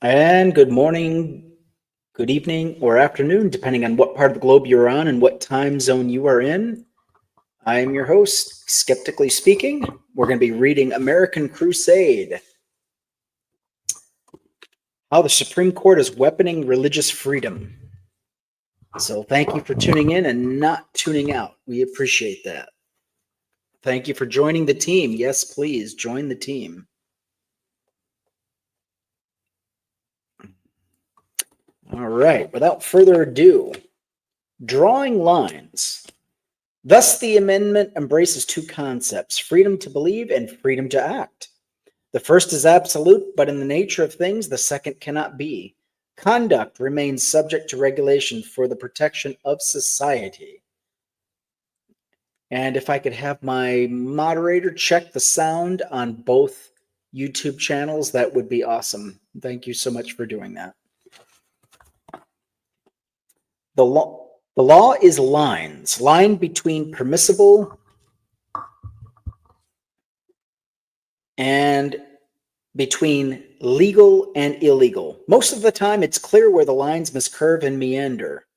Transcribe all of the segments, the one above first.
And good morning, good evening, or afternoon, depending on what part of the globe you're on and what time zone you are in. I am your host, Skeptically Speaking. We're going to be reading American Crusade, How the Supreme Court is Weaponing Religious Freedom. So thank you for tuning in and not tuning out. We appreciate that. Thank you for joining the team. Yes, please join the team. All right, without further ado, drawing lines. Thus, the amendment embraces two concepts, freedom to believe and freedom to act. The first is absolute, but in the nature of things, the second cannot be. Conduct remains subject to regulation for the protection of society. And if I could have my moderator check the sound on both YouTube channels, that would be awesome. Thank you so much for doing that. The law is lines, line between permissible and between legal and illegal. Most of the time, it's clear where the lines must curve and meander.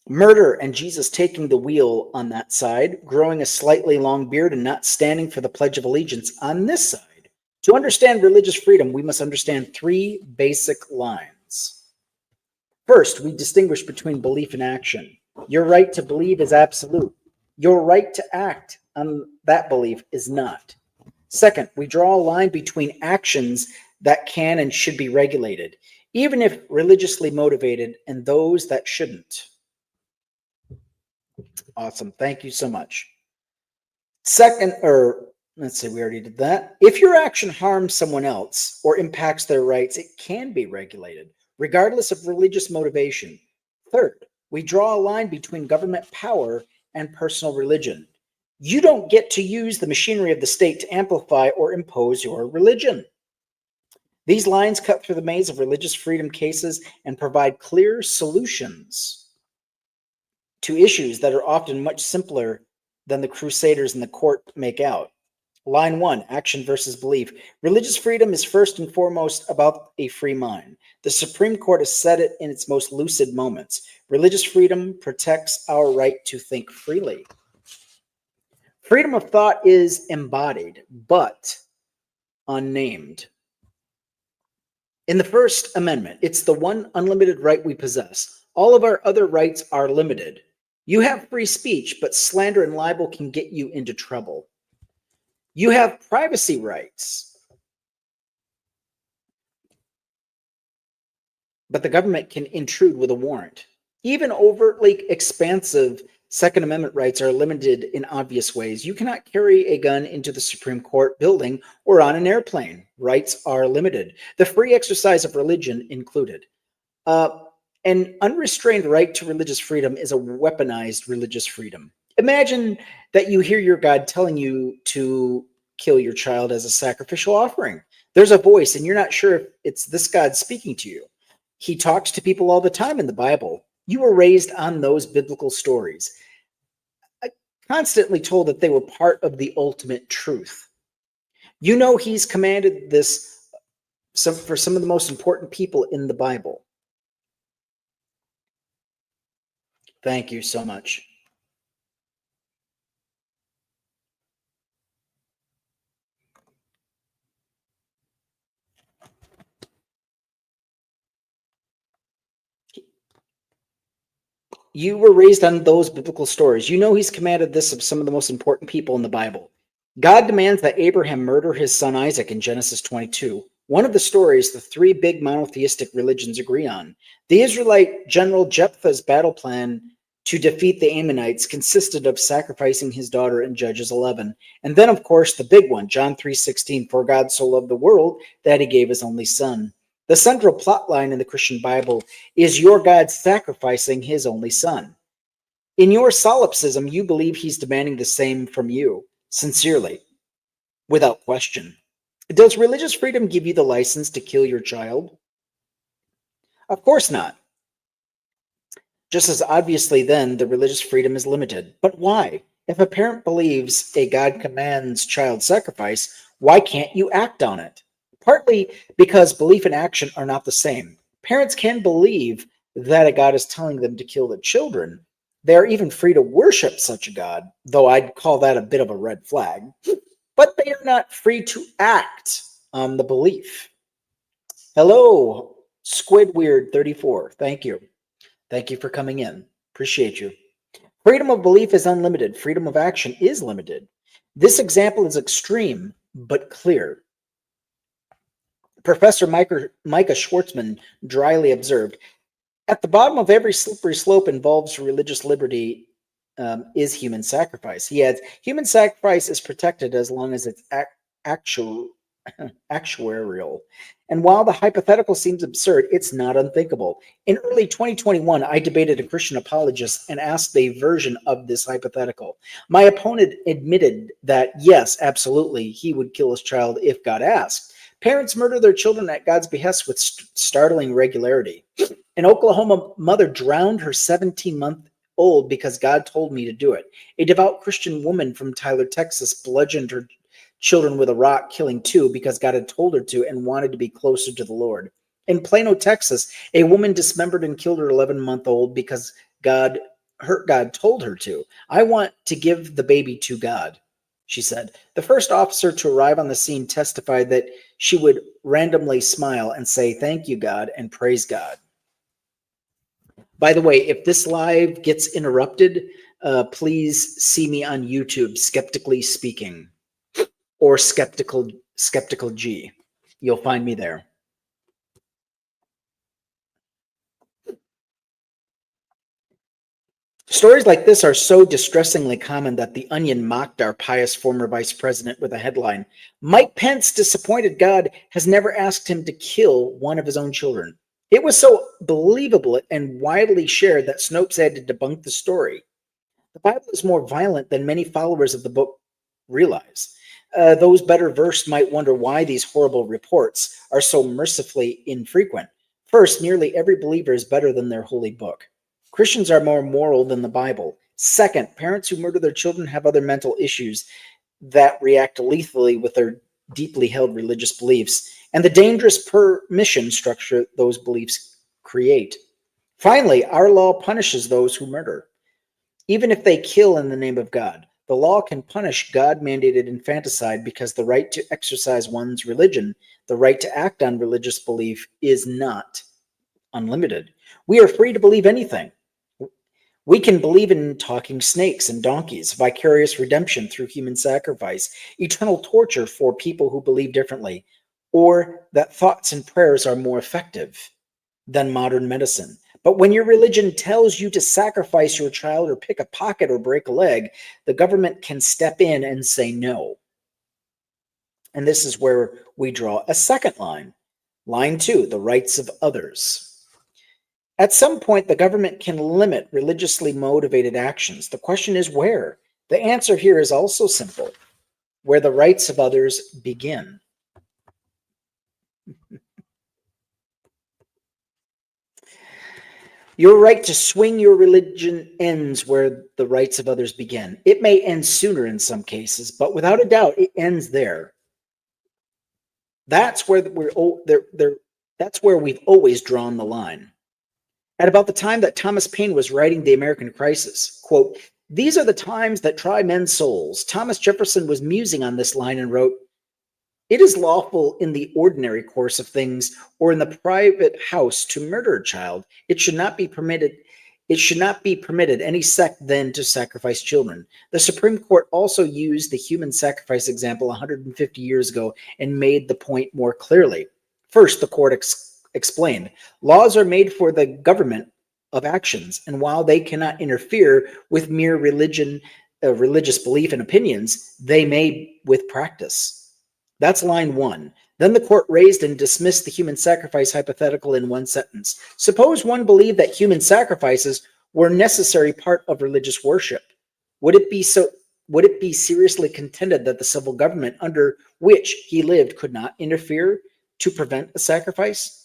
Murder and Jesus taking the wheel on that side, growing a slightly long beard and not standing for the Pledge of Allegiance on this side. To understand religious freedom, we must understand three basic lines. First, we distinguish between belief and action. Your right to believe is absolute. Your right to act on that belief is not. Second, we draw a line between actions that can and should be regulated, even if religiously motivated, and those that shouldn't. Awesome. Thank you so much. Second, let's see, we already did that. If your action harms someone else or impacts their rights, it can be regulated, regardless of religious motivation. Third, we draw a line between government power and personal religion. You don't get to use the machinery of the state to amplify or impose your religion. These lines cut through the maze of religious freedom cases and provide clear solutions to issues that are often much simpler than the crusaders in the court make out. Line 1, action versus belief. Religious freedom is first and foremost about a free mind. The Supreme Court has said it in its most lucid moments. Religious freedom protects our right to think freely. Freedom of thought is embodied, but unnamed. In the First Amendment, it's the one unlimited right we possess. All of our other rights are limited. You have free speech, but slander and libel can get you into trouble. You have privacy rights, but the government can intrude with a warrant. Even overtly expansive Second Amendment rights are limited in obvious ways. You cannot carry a gun into the Supreme Court building or on an airplane. Rights are limited. The free exercise of religion included. An unrestrained right to religious freedom is a weaponized religious freedom. Imagine that you hear your God telling you to kill your child as a sacrificial offering. There's a voice, and you're not sure if it's this God speaking to you. He talks to people all the time in the Bible. You were raised on those biblical stories, constantly told that they were part of the ultimate truth. You know he's commanded this for some of the most important people in the Bible. Thank you so much. You were raised on those biblical stories. You know he's commanded this of some of the most important people in the Bible. God demands that Abraham murder his son Isaac in Genesis 22. One of the stories the three big monotheistic religions agree on. The Israelite general Jephthah's battle plan to defeat the Ammonites consisted of sacrificing his daughter in Judges 11. And then, of course, the big one, John 3:16, for God so loved the world that he gave his only son. The central plot line in the Christian Bible is your God sacrificing his only son. In your solipsism, you believe he's demanding the same from you, sincerely, without question. Does religious freedom give you the license to kill your child? Of course not. Just as obviously, then, the religious freedom is limited. But why? If a parent believes a God commands child sacrifice, why can't you act on it? partly because belief and action are not the same. Parents can believe that a God is telling them to kill their children. They are even free to worship such a God, though I'd call that a bit of a red flag. But they are not free to act on the belief. Hello, Squidweird34. Thank you. Thank you for coming in. Appreciate you. Freedom of belief is unlimited. Freedom of action is limited. This example is extreme, but clear. Professor Micah Schwartzman dryly observed, at the bottom of every slippery slope involves religious liberty is human sacrifice. He adds, human sacrifice is protected as long as it's actual, actuarial. And while the hypothetical seems absurd, it's not unthinkable. In early 2021, I debated a Christian apologist and asked a version of this hypothetical. My opponent admitted that, yes, absolutely, he would kill his child if God asked. Parents murder their children at God's behest with startling regularity. An Oklahoma mother drowned her 17-month-old because God told me to do it. A devout Christian woman from Tyler, Texas, bludgeoned her children with a rock, killing two because God had told her to and wanted to be closer to the Lord. In Plano, Texas, a woman dismembered and killed her 11-month-old because God told her to. I want to give the baby to God, she said. The first officer to arrive on the scene testified that she would randomly smile and say, "Thank you, God," and praise God. By the way, if this live gets interrupted, please see me on YouTube, Skeptically Speaking, or Skeptical G. You'll find me there. Stories like this are so distressingly common that The Onion mocked our pious former vice president with a headline, "Mike Pence, disappointed God, has never asked him to kill one of his own children." It was so believable and widely shared that Snopes had to debunk the story. The Bible is more violent than many followers of the book realize. Those better versed might wonder why these horrible reports are so mercifully infrequent. First, nearly every believer is better than their holy book. Christians are more moral than the Bible. Second, parents who murder their children have other mental issues that react lethally with their deeply held religious beliefs and the dangerous permission structure those beliefs create. Finally, our law punishes those who murder, even if they kill in the name of God. The law can punish God-mandated infanticide because the right to exercise one's religion, the right to act on religious belief, is not unlimited. We are free to believe anything. We can believe in talking snakes and donkeys, vicarious redemption through human sacrifice, eternal torture for people who believe differently, or that thoughts and prayers are more effective than modern medicine. But when your religion tells you to sacrifice your child or pick a pocket or break a leg, the government can step in and say no. And this is where we draw a second line. Line 2, the rights of others. At some point, the government can limit religiously motivated actions. The question is where? The answer here is also simple: where the rights of others begin. Your right to swing your religion ends where the rights of others begin. It may end sooner in some cases, but without a doubt, it ends there. That's where that's where we've always drawn the line. At about the time that Thomas Paine was writing The American Crisis, quote, "These are the times that try men's souls." Thomas Jefferson was musing on this line and wrote, "It is lawful in the ordinary course of things or in the private house to murder a child. It should not be permitted. It should not be permitted any sect then to sacrifice children." The Supreme Court also used the human sacrifice example 150 years ago and made the point more clearly. First, the court explained, laws are made for the government of actions, and while they cannot interfere with mere religious belief and opinions, they may with practice. That's line 1. Then the court raised and dismissed the human sacrifice hypothetical in one sentence. Suppose one believed that human sacrifices were a necessary part of religious worship. Would it be seriously contended that the civil government under which he lived could not interfere to prevent a sacrifice?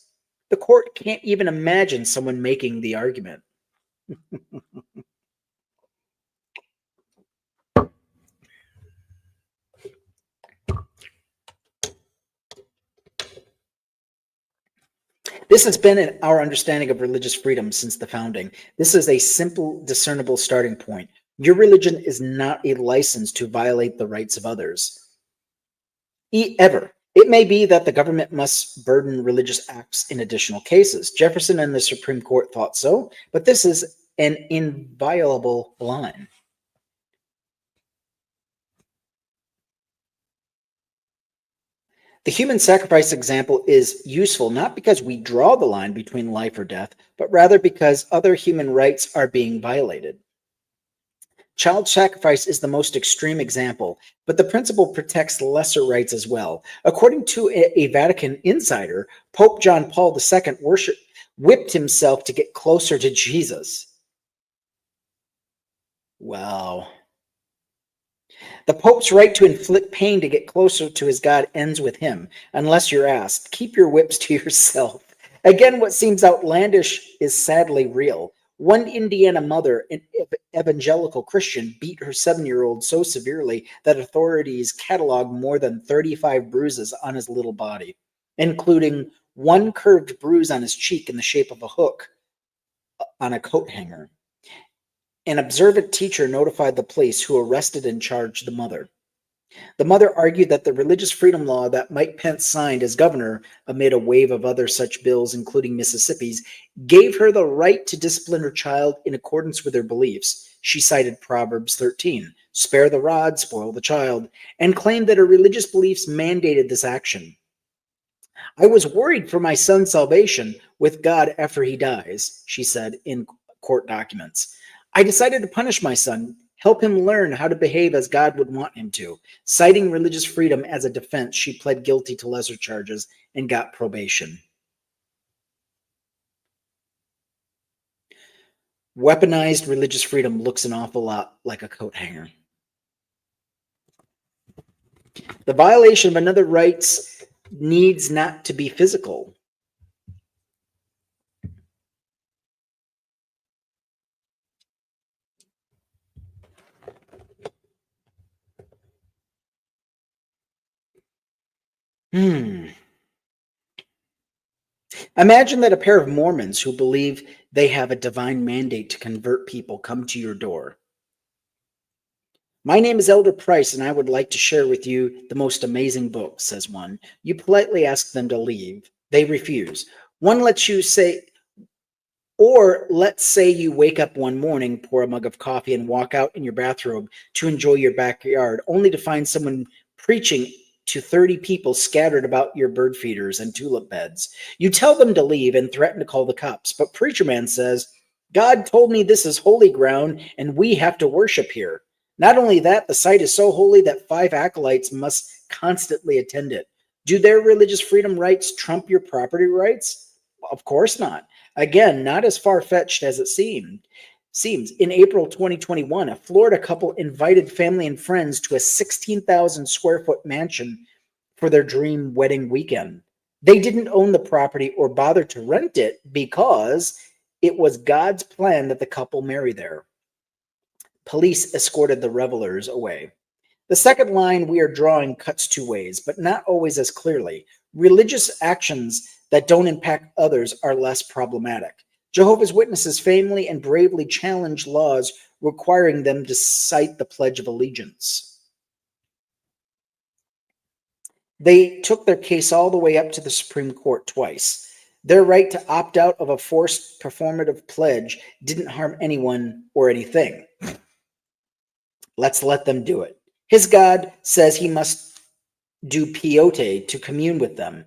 The court can't even imagine someone making the argument. This has been our understanding of religious freedom since the founding. This is a simple, discernible starting point. Your religion is not a license to violate the rights of others. Ever. It may be that the government must burden religious acts in additional cases. Jefferson and the Supreme Court thought so, but this is an inviolable line. The human sacrifice example is useful not because we draw the line between life or death, but rather because other human rights are being violated. Child sacrifice is the most extreme example, but the principle protects lesser rights as well. According to a Vatican insider, Pope John Paul II whipped himself to get closer to Jesus. Wow. The Pope's right to inflict pain to get closer to his God ends with him, unless you're asked. Keep your whips to yourself. Again, what seems outlandish is sadly real. One Indiana mother, an evangelical Christian, beat her 7-year-old so severely that authorities cataloged more than 35 bruises on his little body, including one curved bruise on his cheek in the shape of a hook on a coat hanger. An observant teacher notified the police, who arrested and charged the mother. The mother argued that the religious freedom law that Mike Pence signed as governor, amid a wave of other such bills, including Mississippi's, gave her the right to discipline her child in accordance with her beliefs. She cited Proverbs 13, spare the rod, spoil the child, and claimed that her religious beliefs mandated this action. I was worried for my son's salvation with God after he dies, she said in court documents. I decided to punish my son, help him learn how to behave as God would want him to. Citing religious freedom as a defense, she pled guilty to lesser charges and got probation. Weaponized religious freedom looks an awful lot like a coat hanger. The violation of another rights needs not to be physical. Imagine that a pair of Mormons who believe they have a divine mandate to convert people come to your door. My name is Elder Price, and I would like to share with you the most amazing book, says one. You politely ask them to leave. They refuse. One lets you say, or let's say you wake up one morning, pour a mug of coffee, and walk out in your bathrobe to enjoy your backyard, only to find someone preaching to 30 people scattered about your bird feeders and tulip beds. You tell them to leave and threaten to call the cops, but Preacher Man says, God told me this is holy ground and we have to worship here. Not only that, the site is so holy that 5 acolytes must constantly attend it. Do their religious freedom rights trump your property rights? Of course not. Again, not as far-fetched as it seems. In April 2021, a Florida couple invited family and friends to a 16,000 square foot mansion for their dream wedding weekend. They didn't own the property or bother to rent it because it was God's plan that the couple marry there. Police escorted the revelers away. The second line we are drawing cuts 2 ways, but not always as clearly. Religious actions that don't impact others are less problematic. Jehovah's Witnesses famously and bravely challenge laws requiring them to cite the Pledge of Allegiance. They took their case all the way up to the Supreme Court twice. Their right to opt out of a forced performative pledge didn't harm anyone or anything. Let's let them do it. His God says he must do peyote to commune with them.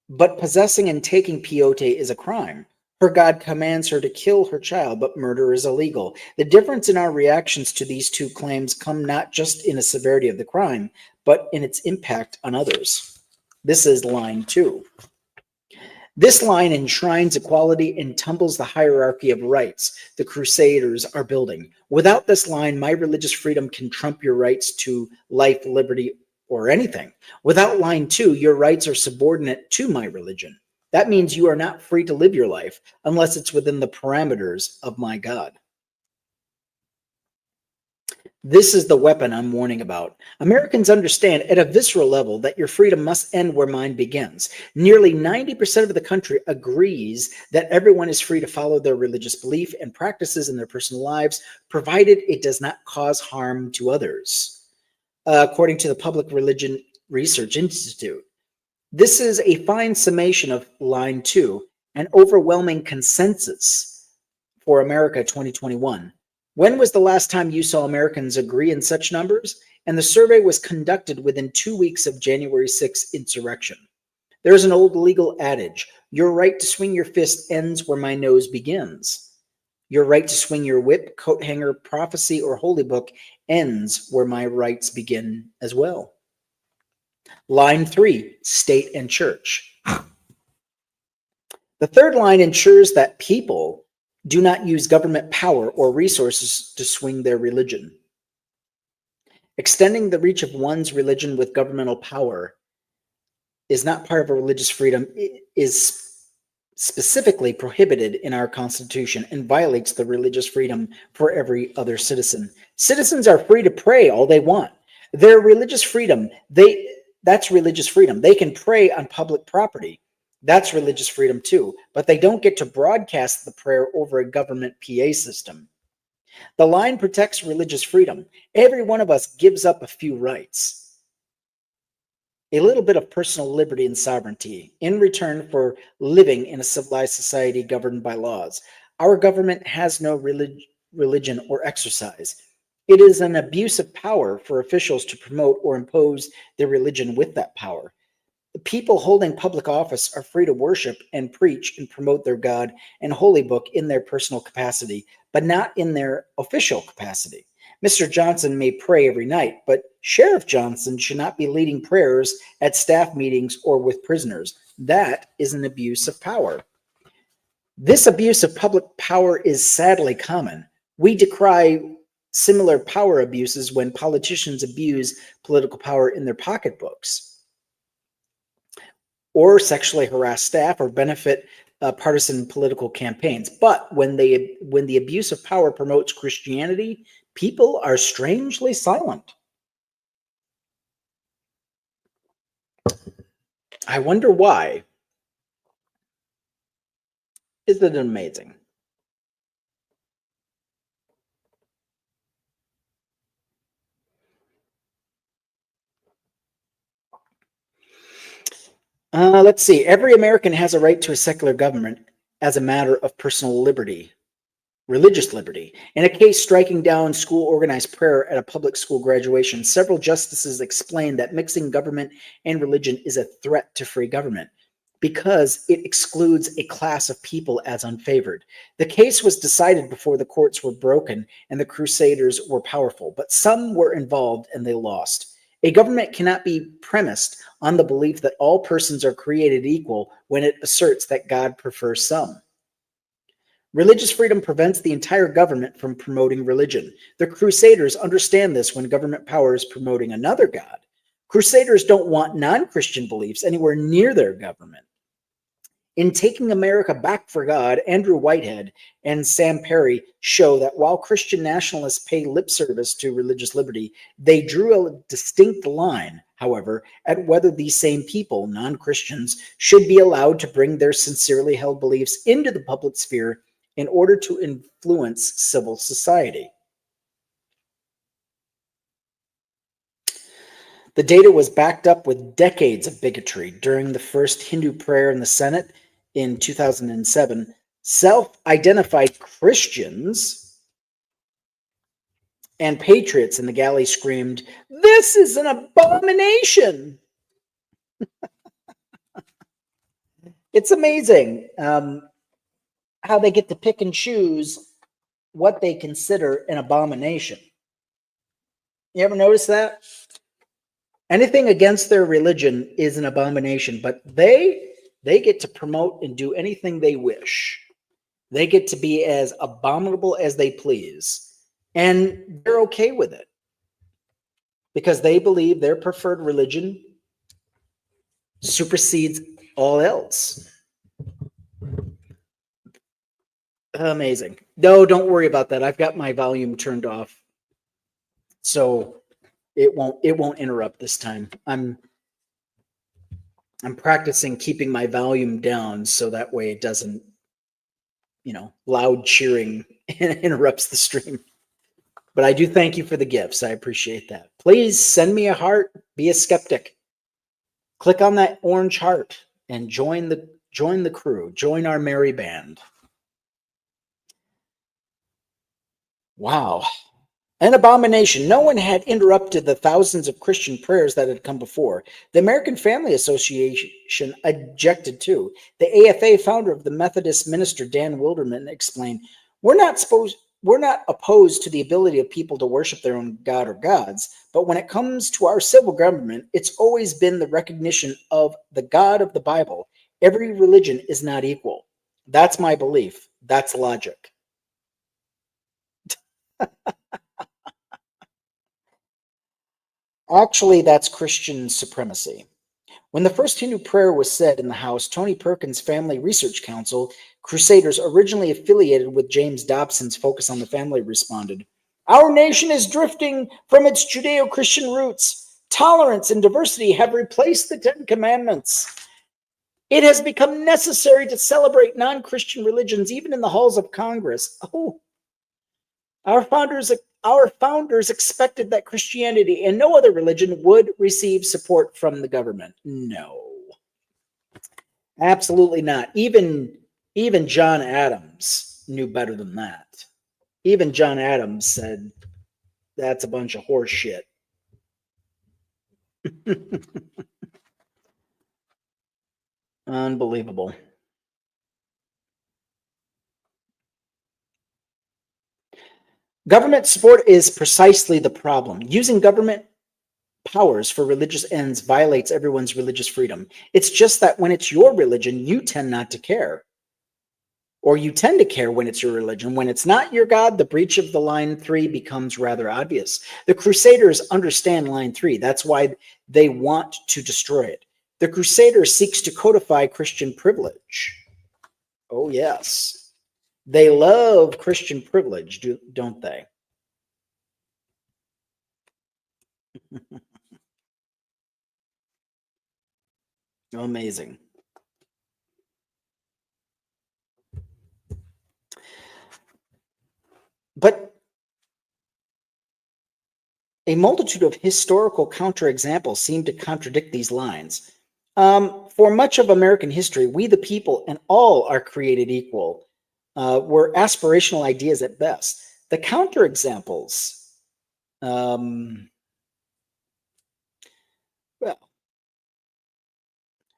But possessing and taking peyote is a crime. Her God commands her to kill her child, but murder is illegal. The difference in our reactions to these 2 claims come not just in the severity of the crime, but in its impact on others. This is line 2. This line enshrines equality and tumbles the hierarchy of rights the Crusaders are building. Without this line, my religious freedom can trump your rights to life, liberty, or anything. Without line 2, your rights are subordinate to my religion. That means you are not free to live your life unless it's within the parameters of my God. This is the weapon I'm warning about. Americans understand at a visceral level that your freedom must end where mine begins. Nearly 90% of the country agrees that everyone is free to follow their religious belief and practices in their personal lives, provided it does not cause harm to others, according to the Public Religion Research Institute. This is a fine summation of line 2, an overwhelming consensus for America 2021. When was the last time you saw Americans agree in such numbers? And the survey was conducted within 2 weeks of January 6th insurrection. There's an old legal adage, your right to swing your fist ends where my nose begins. Your right to swing your whip, coat hanger, prophecy, or holy book ends where my rights begin as well. Line 3, state and church. The third line ensures that people do not use government power or resources to swing their religion. Extending the reach of one's religion with governmental power is not part of a religious freedom. It is specifically prohibited in our Constitution and violates the religious freedom for every other citizen. Citizens are free to pray all they want. Their religious freedom, that's religious freedom. They can pray on public property. That's religious freedom too, but they don't get to broadcast the prayer over a government PA system. The line protects religious freedom. Every one of us gives up a few rights, a little bit of personal liberty and sovereignty in return for living in a civilized society governed by laws. Our government has no religion or exercise. It is an abuse of power for officials to promote or impose their religion with that power. The people holding public office are free to worship and preach and promote their God and holy book in their personal capacity, but not in their official capacity. Mr. Johnson may pray every night, but Sheriff Johnson should not be leading prayers at staff meetings or with prisoners. That is an abuse of power. This abuse of public power is sadly common. We decry similar power abuses when politicians abuse political power in their pocketbooks, or sexually harass staff, or benefit partisan political campaigns. But when the abuse of power promotes Christianity, people are strangely silent. I wonder why. Isn't it amazing? Let's see. Every American has a right to a secular government as a matter of personal liberty, religious liberty. In a case striking down school organized prayer at a public school graduation, several justices explained that mixing government and religion is a threat to free government because it excludes a class of people as unfavored. The case was decided before the courts were broken and the Crusaders were powerful, but some were involved and they lost. A government cannot be premised on the belief that all persons are created equal when it asserts that God prefers some. Religious freedom prevents the entire government from promoting religion. The Crusaders understand this when government power is promoting another God. Crusaders don't want non-Christian beliefs anywhere near their government. In Taking America Back for God, Andrew Whitehead and Sam Perry show that while Christian nationalists pay lip service to religious liberty, they drew a distinct line, however, at whether these same people, non-Christians, should be allowed to bring their sincerely held beliefs into the public sphere in order to influence civil society. The data was backed up with decades of bigotry. During the first Hindu prayer in the Senate in 2007, self-identified Christians and patriots in the galley screamed, "This is an abomination!" It's amazing how they get to pick and choose what they consider an abomination. You ever notice that? Anything against their religion is an abomination, but they get to promote and do anything they wish. They get to be as abominable as they please, and they're okay with it because they believe their preferred religion supersedes all else. Amazing. No, don't worry about that. I've got my volume turned off. So it won't interrupt this time. I'm practicing keeping my volume down so that way it doesn't, loud cheering interrupts the stream. But I do thank you for the gifts. I appreciate that. Please send me a heart. Be a skeptic. Click on that orange heart and join the crew. Join our merry band. Wow. An abomination. No one had interrupted the thousands of Christian prayers that had come before. The American Family Association objected too. The AFA founder of the Methodist minister, Dan Wilderman, explained, we're not opposed to the ability of people to worship their own God or gods, but when it comes to our civil government, it's always been the recognition of the God of the Bible. Every religion is not equal. That's my belief. That's logic. Actually, that's Christian supremacy. When the first Hindu prayer was said in the House, Tony Perkins' Family Research Council, Crusaders originally affiliated with James Dobson's Focus on the Family, responded, our nation is drifting from its Judeo-Christian roots. Tolerance and diversity have replaced the Ten Commandments. It has become necessary to celebrate non-Christian religions even in the halls of Congress. Oh, our founders expected that Christianity and no other religion would receive support from the government. No, absolutely not. Even John Adams knew better than that. Even John Adams said that's a bunch of horse shit. Unbelievable. Government support is precisely the problem. Using government powers for religious ends violates everyone's religious freedom. It's just that when it's your religion, you tend not to care. Or you tend to care when it's your religion. When it's not your God, the breach of the line 3 becomes rather obvious. The Crusaders understand line 3. That's why they want to destroy it. The Crusader seeks to codify Christian privilege. Oh, yes. They love Christian privilege, don't they? Amazing. But a multitude of historical counterexamples seem to contradict these lines. For much of American history, we the people and all are created equal were aspirational ideas at best. The counterexamples, well,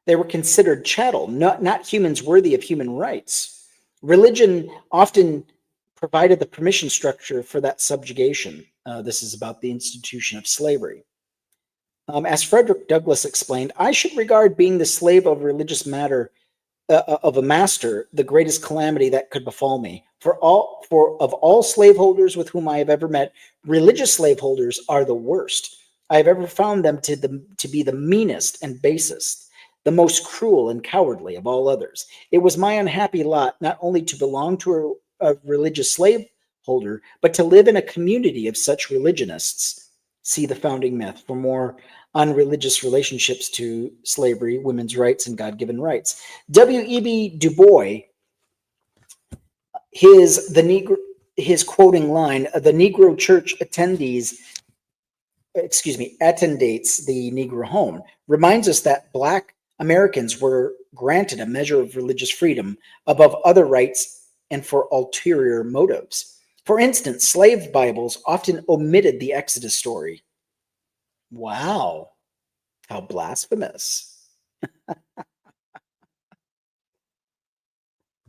they were considered chattel, not humans worthy of human rights. Religion often provided the permission structure for that subjugation. This is about the institution of slavery. As Frederick Douglass explained, I should regard being the slave of religious matter of a master the greatest calamity that could befall me. For of all slaveholders with whom I have ever met, religious slaveholders are the worst. I have ever found them to be the meanest and basest, the most cruel and cowardly of all others. It was my unhappy lot not only to belong to a religious slaveholder, but to live in a community of such religionists. See the founding myth for more on religious relationships to slavery, women's rights, and God-given rights. W.E.B. Du Bois, his quoting line, the Negro church attendates the Negro home, reminds us that Black Americans were granted a measure of religious freedom above other rights and for ulterior motives. For instance, slave Bibles often omitted the Exodus story. Wow, how blasphemous.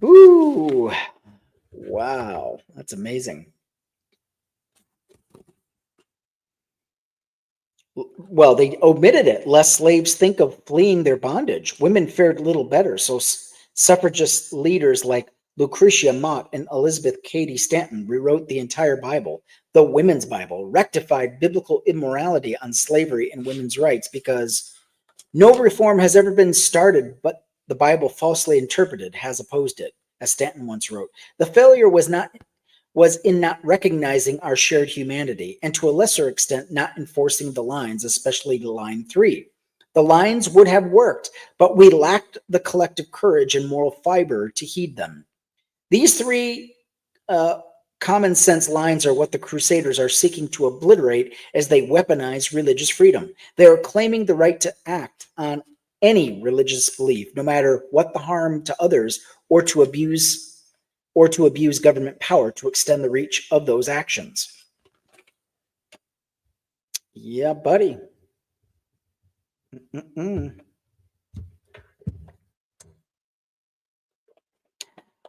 Ooh, wow, that's amazing. Well, they omitted it lest slaves think of fleeing their bondage. Women fared little better, so suffragist leaders like Lucretia Mott and Elizabeth Cady Stanton rewrote the entire Bible, the Women's Bible, rectified biblical immorality on slavery and women's rights because no reform has ever been started, but the Bible falsely interpreted has opposed it, as Stanton once wrote. The failure was not was in not recognizing our shared humanity, and to a lesser extent, not enforcing the lines, especially line 3. The lines would have worked, but we lacked the collective courage and moral fiber to heed them. These three common sense lines are what the Crusaders are seeking to obliterate as they weaponize religious freedom. They are claiming the right to act on any religious belief, no matter what the harm to others, or to abuse government power to extend the reach of those actions. Yeah, buddy.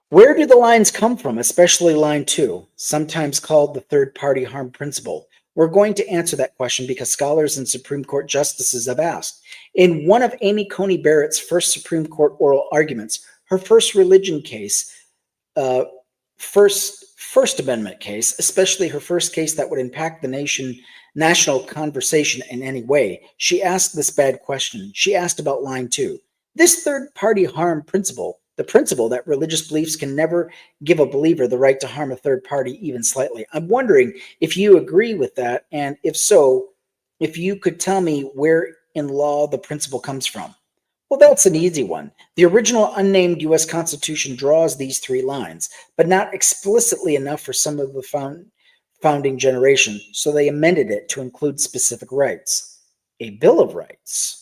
Where do the lines come from, especially line 2, sometimes called the third-party harm principle? We're going to answer that question because scholars and Supreme Court justices have asked. In one of Amy Coney Barrett's first Supreme Court oral arguments, her first religion case, First Amendment case, especially her first case that would impact the national conversation in any way, she asked this bad question. She asked about line 2. This third-party harm principle, the principle that religious beliefs can never give a believer the right to harm a third party even slightly. I'm wondering if you agree with that, and if so, if you could tell me where in law the principle comes from. Well, that's an easy one. The original unnamed U.S. Constitution draws these three lines, but not explicitly enough for some of the founding generation, so they amended it to include specific rights. A Bill of Rights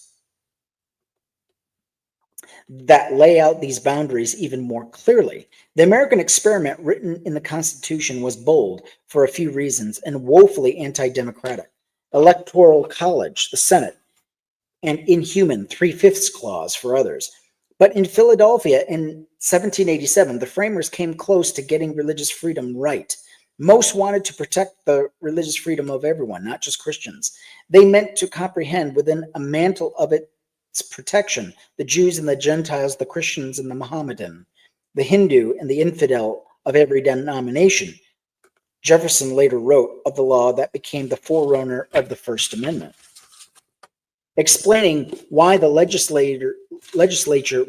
that lay out these boundaries even more clearly. The American experiment written in the Constitution was bold for a few reasons and woefully anti-democratic. Electoral College, the Senate, and inhuman 3/5 clause for others. But in Philadelphia in 1787, the framers came close to getting religious freedom right. Most wanted to protect the religious freedom of everyone, not just Christians. They meant to comprehend within a mantle of its protection the Jews and the Gentiles, the Christians and the Mohammedan, the Hindu and the infidel of every denomination. Jefferson later wrote of the law that became the forerunner of the First Amendment, explaining why the legislature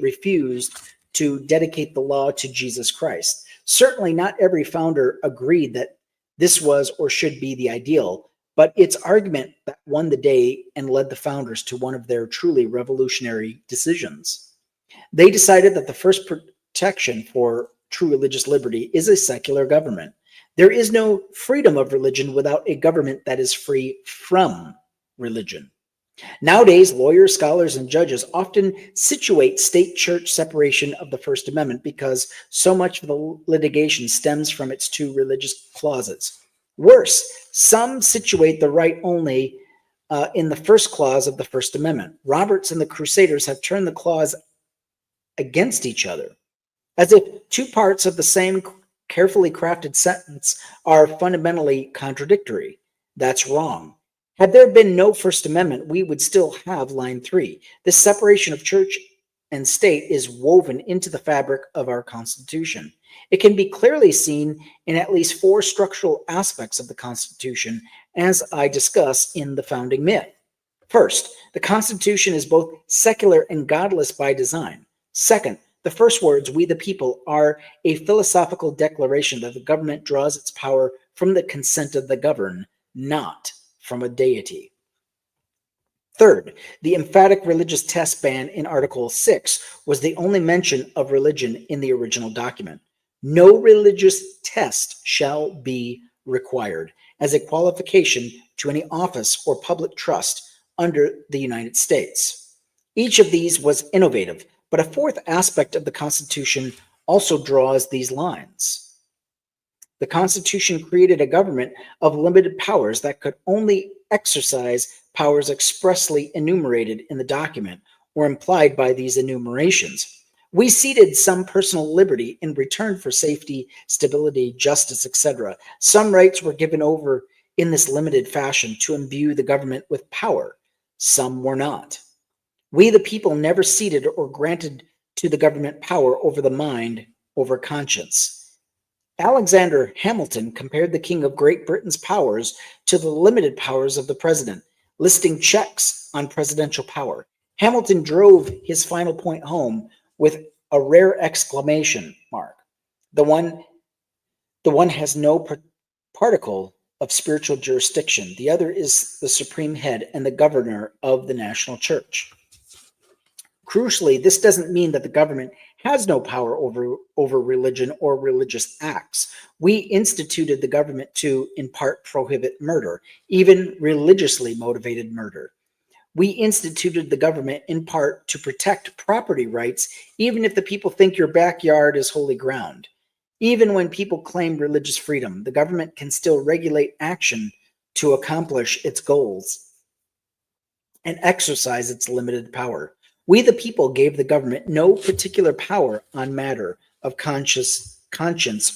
refused to dedicate the law to Jesus Christ. Certainly not every founder agreed that this was or should be the ideal, but its argument that won the day and led the founders to one of their truly revolutionary decisions. They decided that the first protection for true religious liberty is a secular government. There is no freedom of religion without a government that is free from religion. Nowadays, lawyers, scholars, and judges often situate state-church separation of the First Amendment because so much of the litigation stems from its two religious clauses. Worse, some situate the right only in the first clause of the First Amendment. Roberts and the Crusaders have turned the clause against each other, as if two parts of the same carefully crafted sentence are fundamentally contradictory. That's wrong. Had there been no First Amendment, we would still have line 3. This separation of church and state is woven into the fabric of our Constitution. It can be clearly seen in at least 4 structural aspects of the Constitution, as I discuss in the founding myth. First, the Constitution is both secular and godless by design. Second, the first words, "we the people," are a philosophical declaration that the government draws its power from the consent of the governed, not from a deity. Third, the emphatic religious test ban in Article 6 was the only mention of religion in the original document. No religious test shall be required as a qualification to any office or public trust under the United States. Each of these was innovative, but a fourth aspect of the Constitution also draws these lines. The Constitution created a government of limited powers that could only exercise powers expressly enumerated in the document or implied by these enumerations. We ceded some personal liberty in return for safety, stability, justice, etc. Some rights were given over in this limited fashion to imbue the government with power. Some were not. We, the people, never ceded or granted to the government power over the mind, over conscience. Alexander Hamilton compared the King of Great Britain's powers to the limited powers of the president, listing checks on presidential power. Hamilton drove his final point home with a rare exclamation mark, the one The one has no particle of spiritual jurisdiction. The other is the supreme head and the governor of the national church. Crucially, this doesn't mean that the government has no power over religion or religious acts. We instituted the government to, in part, prohibit murder, even religiously motivated murder. We instituted the government in part to protect property rights, even if the people think your backyard is holy ground. Even when people claim religious freedom, the government can still regulate action to accomplish its goals and exercise its limited power. We, the people, gave the government no particular power on matter of conscience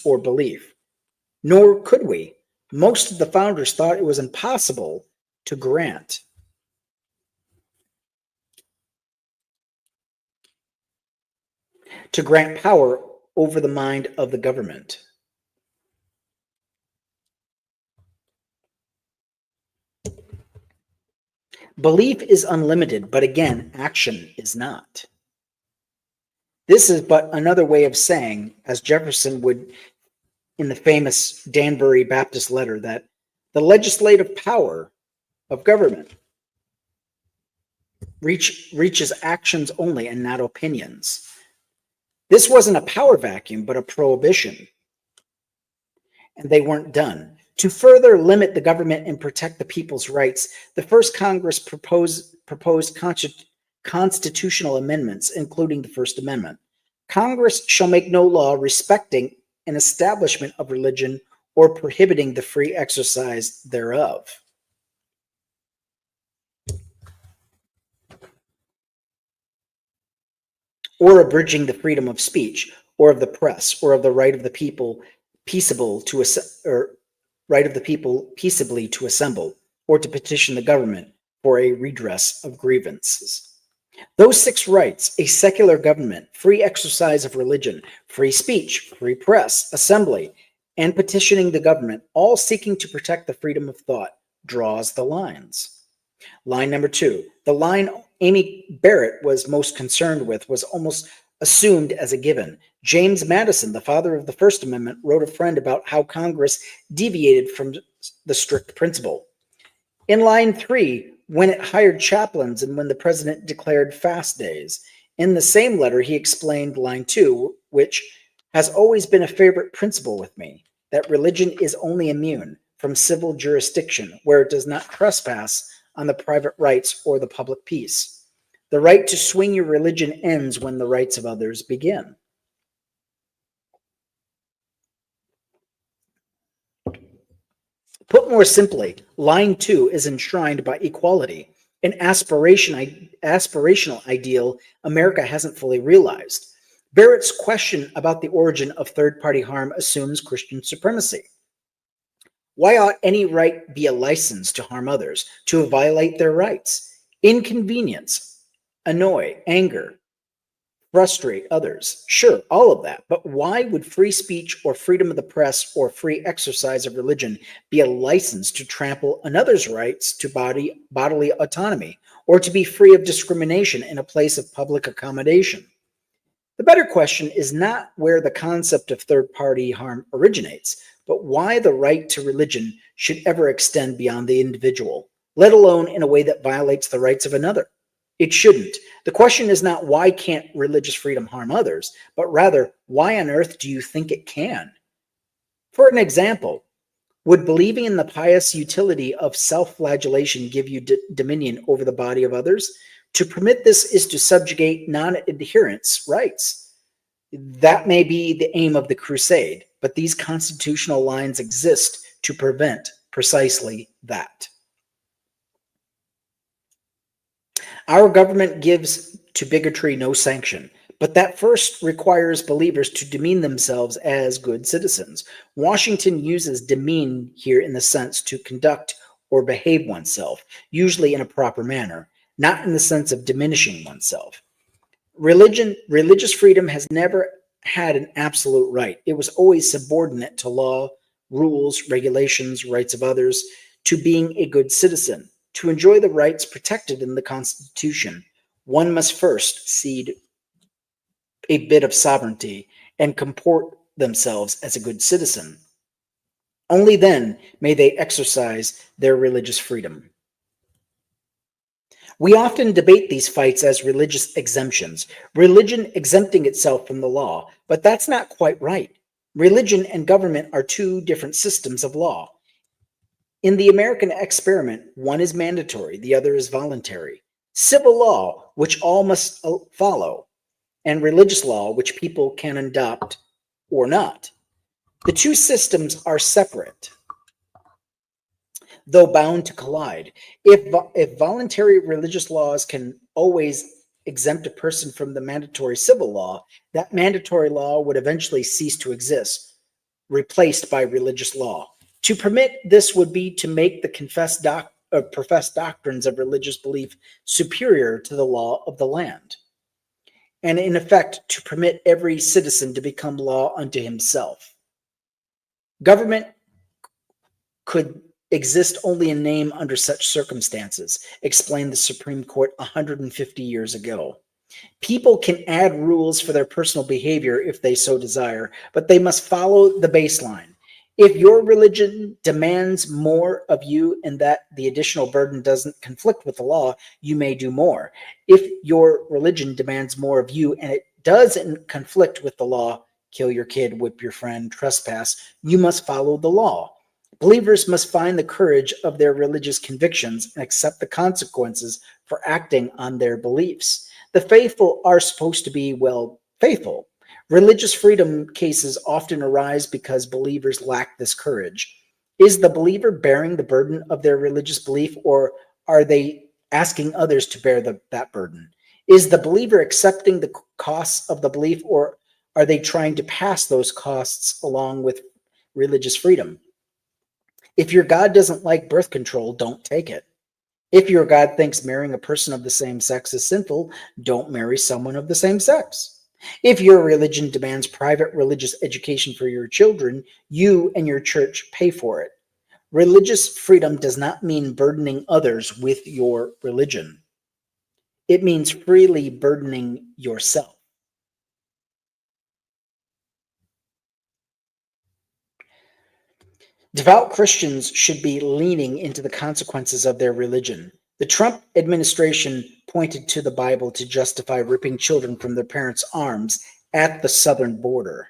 or belief. Nor could we. Most of the founders thought it was impossible to grant power over the mind of the government. Belief is unlimited, but again, action is not. This is but another way of saying, as Jefferson would in the famous Danbury Baptist letter, that the legislative power of government reaches actions only and not opinions. This wasn't a power vacuum, but a prohibition. And they weren't done. To further limit the government and protect the people's rights, the first Congress proposed constitutional amendments, including the First Amendment. Congress shall make no law respecting an establishment of religion or prohibiting the free exercise thereof. Or abridging the freedom of speech, or of the press, or of the right of the people peaceably to assemble, or to petition the government for a redress of grievances. Those 6 rights, a secular government, free exercise of religion, free speech, free press, assembly, and petitioning the government, all seeking to protect the freedom of thought, draws the lines. Line number 2, the line Amy Barrett was most concerned with was almost assumed as a given. James Madison, the father of the First Amendment, wrote a friend about how Congress deviated from the strict principle. In line 3, when it hired chaplains and when the president declared fast days. In the same letter, he explained line 2, which has always been a favorite principle with me, that religion is only immune from civil jurisdiction where it does not trespass on the private rights or the public peace. The right to swing your religion ends when the rights of others begin. Put more simply, line 2 is enshrined by equality, an aspirational ideal America hasn't fully realized. Barrett's question about the origin of third-party harm assumes Christian supremacy. Why ought any right be a license to harm others, to violate their rights, inconvenience, annoy, anger, frustrate others? Sure, all of that. But why would free speech or freedom of the press or free exercise of religion be a license to trample another's rights to bodily autonomy or to be free of discrimination in a place of public accommodation? The better question is not where the concept of third-party harm originates, but why the right to religion should ever extend beyond the individual, let alone in a way that violates the rights of another. It shouldn't. The question is not why can't religious freedom harm others, but rather why on earth do you think it can? For an example, would believing in the pious utility of self-flagellation give you dominion over the body of others? To permit this is to subjugate non-adherents' rights. That may be the aim of the Crusade, but these constitutional lines exist to prevent precisely that. Our government gives to bigotry no sanction, but that first requires believers to demean themselves as good citizens. Washington uses demean here in the sense to conduct or behave oneself, usually in a proper manner, not in the sense of diminishing oneself. Religious freedom has never had an absolute right. It was always subordinate to law, rules, regulations, rights of others, to being a good citizen. To enjoy the rights protected in the Constitution, one must first cede a bit of sovereignty and comport themselves as a good citizen. Only then may they exercise their religious freedom. We often debate these fights as religious exemptions, religion exempting itself from the law, but that's not quite right. Religion and government are two different systems of law. In the American experiment, one is mandatory, the other is voluntary. Civil law, which all must follow, and religious law, which people can adopt or not. The two systems are separate, though bound to collide. If voluntary religious laws can always exempt a person from the mandatory civil law, that mandatory law would eventually cease to exist, replaced by religious law. To permit this would be to make the professed doctrines of religious belief superior to the law of the land, and in effect to permit every citizen to become law unto himself. Government could exist only in name under such circumstances, explained the Supreme Court 150 years ago. People can add rules for their personal behavior if they so desire, but they must follow the baseline. If your religion demands more of you and that the additional burden doesn't conflict with the law, you may do more. If your religion demands more of you and it doesn't conflict with the law, kill your kid, whip your friend, trespass, you must follow the law. Believers must find the courage of their religious convictions and accept the consequences for acting on their beliefs. The faithful are supposed to be, well, faithful. Religious freedom cases often arise because believers lack this courage. Is the believer bearing the burden of their religious belief, or are they asking others to bear that burden? Is the believer accepting the costs of the belief, or are they trying to pass those costs along with religious freedom? If your God doesn't like birth control, don't take it. If your God thinks marrying a person of the same sex is sinful, don't marry someone of the same sex. If your religion demands private religious education for your children, you and your church pay for it. Religious freedom does not mean burdening others with your religion. It means freely burdening yourself. Devout Christians should be leaning into the consequences of their religion. The Trump administration pointed to the Bible to justify ripping children from their parents' arms at the southern border.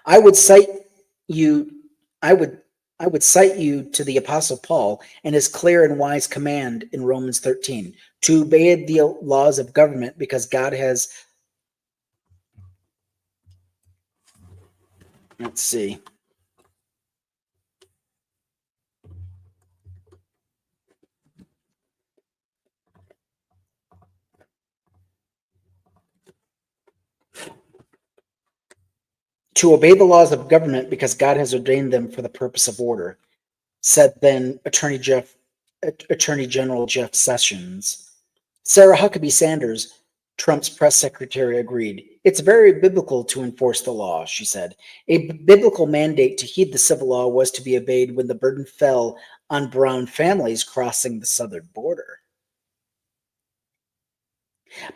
I would cite you I would cite you to the Apostle Paul and his clear and wise command in Romans 13 to obey the laws of government because God has, let's see, to obey the laws of government because God has ordained them for the purpose of order, said then Attorney General Jeff Sessions. Sarah Huckabee Sanders, Trump's press secretary, agreed. It's very biblical to enforce the law, she said. A biblical mandate to heed the civil law was to be obeyed when the burden fell on brown families crossing the southern border.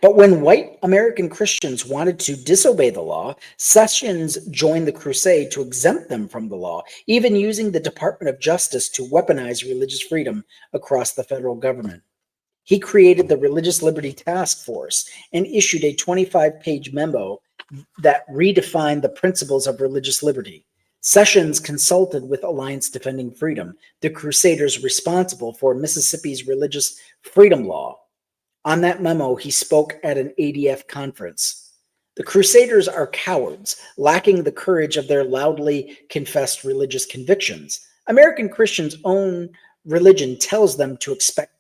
But when white American Christians wanted to disobey the law, Sessions joined the crusade to exempt them from the law, even using the Department of Justice to weaponize religious freedom across the federal government. He created the Religious Liberty Task Force and issued a 25-page memo that redefined the principles of religious liberty. Sessions consulted with Alliance Defending Freedom, the crusaders responsible for Mississippi's religious freedom law. On that memo, he spoke at an ADF conference. The crusaders are cowards, lacking the courage of their loudly confessed religious convictions. American Christians' own religion tells them to expect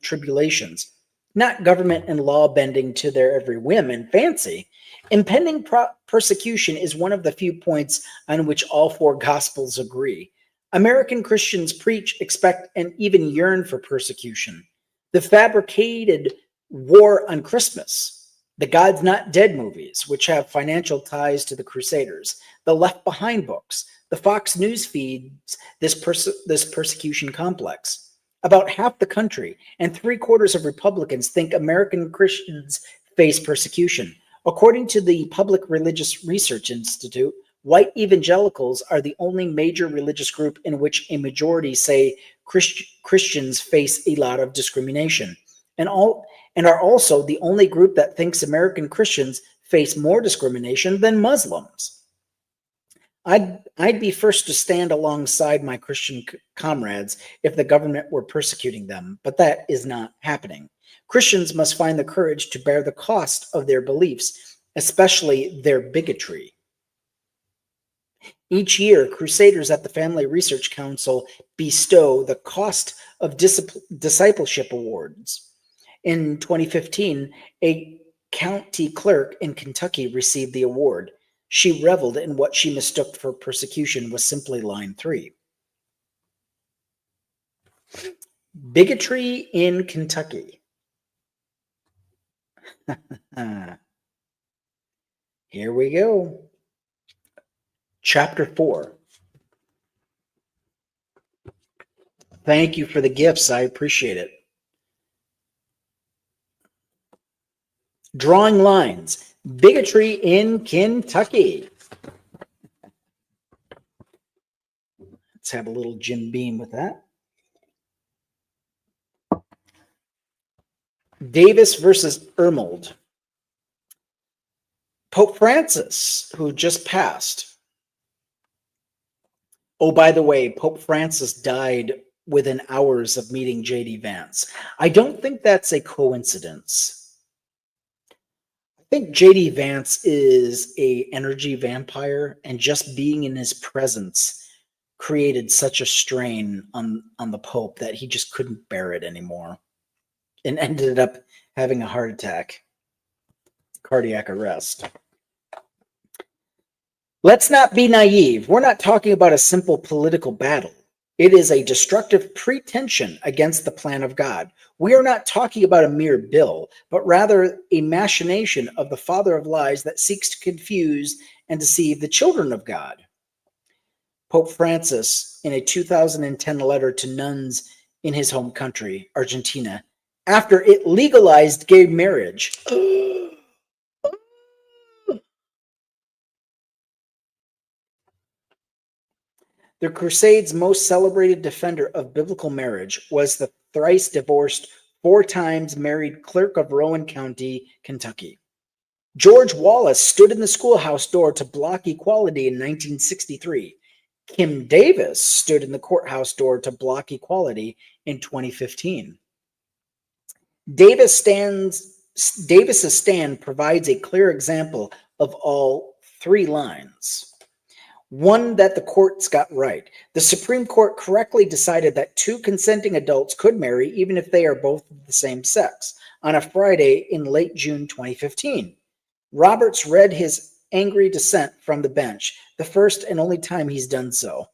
tribulations, not government and law bending to their every whim and fancy. Impending persecution is one of the few points on which all four gospels agree. American Christians preach, expect, and even yearn for persecution. The fabricated war on Christmas, the God's Not Dead movies, which have financial ties to the Crusaders, the Left Behind books, the Fox News feeds this persecution complex. About half the country and 3/4 of Republicans think American Christians face persecution. According to the Public Religious Research Institute, White evangelicals are the only major religious group in which a majority say Christians face a lot of discrimination, and are also the only group that thinks American Christians face more discrimination than Muslims. I'd be first to stand alongside my Christian comrades if the government were persecuting them, but that is not happening. Christians must find the courage to bear the cost of their beliefs, especially their bigotry. Each year, Crusaders at the Family Research Council bestow the Cost of Discipleship Awards. In 2015, a county clerk in Kentucky received the award. She reveled in what she mistook for persecution was simply line 3. Bigotry in Kentucky. Here we go. Chapter 4. Thank you for the gifts. I appreciate it. Drawing lines. Bigotry in Kentucky. Let's have a little Jim Beam with that. Davis versus Ermold. Pope Francis, who just passed. Oh, by the way, Pope Francis died within hours of meeting J.D. Vance. I don't think that's a coincidence. I think J.D. Vance is an energy vampire, and just being in his presence created such a strain on the Pope that he just couldn't bear it anymore and ended up having a heart attack, cardiac arrest. Let's not be naive. We're not talking about a simple political battle. It is a destructive pretension against the plan of God. We are not talking about a mere bill, but rather a machination of the father of lies that seeks to confuse and deceive the children of God. Pope Francis, in a 2010 letter to nuns in his home country, Argentina, after it legalized gay marriage, the Crusade's most celebrated defender of biblical marriage was the thrice divorced, 4 times married clerk of Rowan County, Kentucky. George Wallace stood in the schoolhouse door to block equality in 1963. Kim Davis stood in the courthouse door to block equality in 2015. Davis's stand provides a clear example of all 3 lines. One that the courts got right. The Supreme Court correctly decided that 2 consenting adults could marry even if they are both of the same sex on a Friday in late June 2015. Roberts read his angry dissent from the bench, the first and only time he's done so.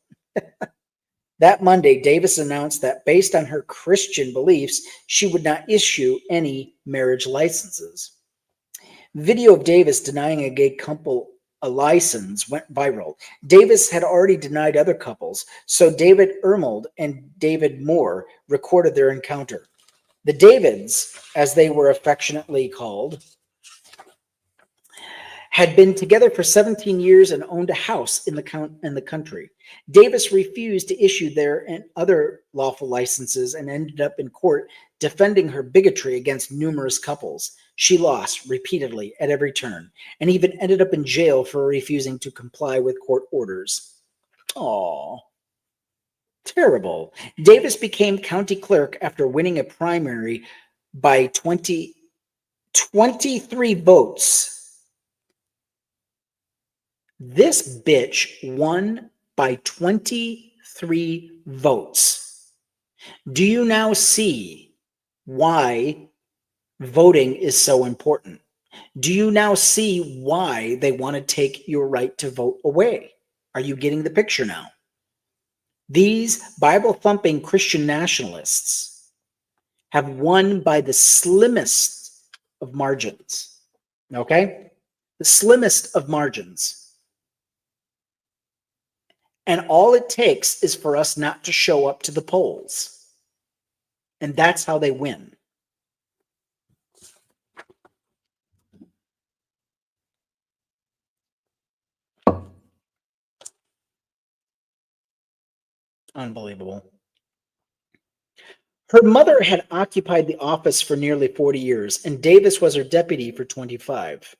That Monday, Davis announced that based on her Christian beliefs, she would not issue any marriage licenses. Video of Davis denying a gay couple a license went viral. Davis had already denied other couples, so David Ermold and David Moore recorded their encounter. The Davids, as they were affectionately called, had been together for 17 years and owned a house in the country. Davis refused to issue their and other lawful licenses and ended up in court defending her bigotry against numerous couples. She lost repeatedly at every turn and even ended up in jail for refusing to comply with court orders. Aww. Terrible. Davis became county clerk after winning a primary by 23 votes. This bitch won by 23 votes. Do you now see why voting is so important? Do you now see why they want to take your right to vote away? Are you getting the picture now? These Bible-thumping Christian nationalists have won by the slimmest of margins. Okay? The slimmest of margins. And all it takes is for us not to show up to the polls. And that's how they win. Unbelievable. Her mother had occupied the office for nearly 40 years, and Davis was her deputy for 25.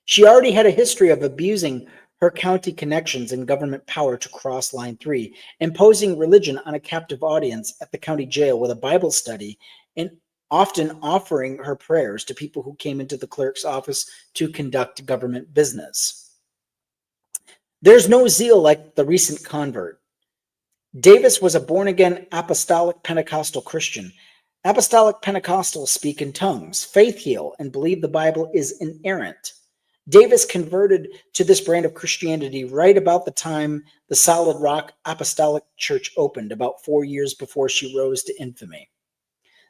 She already had a history of abusing her county connections and government power to cross Line 3, imposing religion on a captive audience at the county jail with a Bible study, and often offering her prayers to people who came into the clerk's office to conduct government business. There's no zeal like the recent convert. Davis was a born-again apostolic Pentecostal Christian. Apostolic Pentecostals speak in tongues, faith heal, and believe the Bible is inerrant. Davis converted to this brand of Christianity right about the time the Solid Rock Apostolic Church opened, about 4 years before she rose to infamy.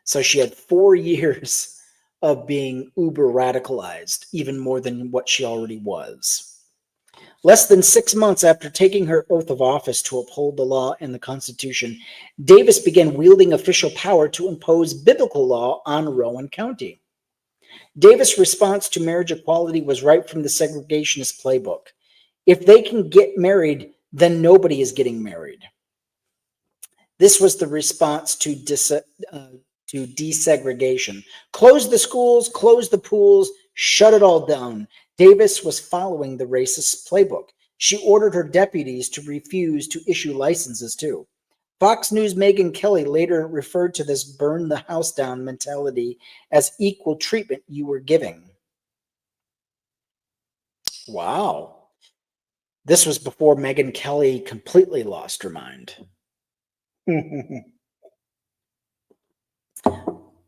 So she had 4 years of being uber radicalized, even more than what she already was. Less than 6 months after taking her oath of office to uphold the law and the Constitution, Davis began wielding official power to impose biblical law on Rowan County. Davis' response to marriage equality was right from the segregationist playbook. If they can get married, then nobody is getting married. This was the response to desegregation. Close the schools, close the pools, shut it all down. Davis was following the racist playbook. She ordered her deputies to refuse to issue licenses too. Fox News' Megyn Kelly later referred to this burn the house down mentality as equal treatment you were giving. Wow. This was before Megyn Kelly completely lost her mind.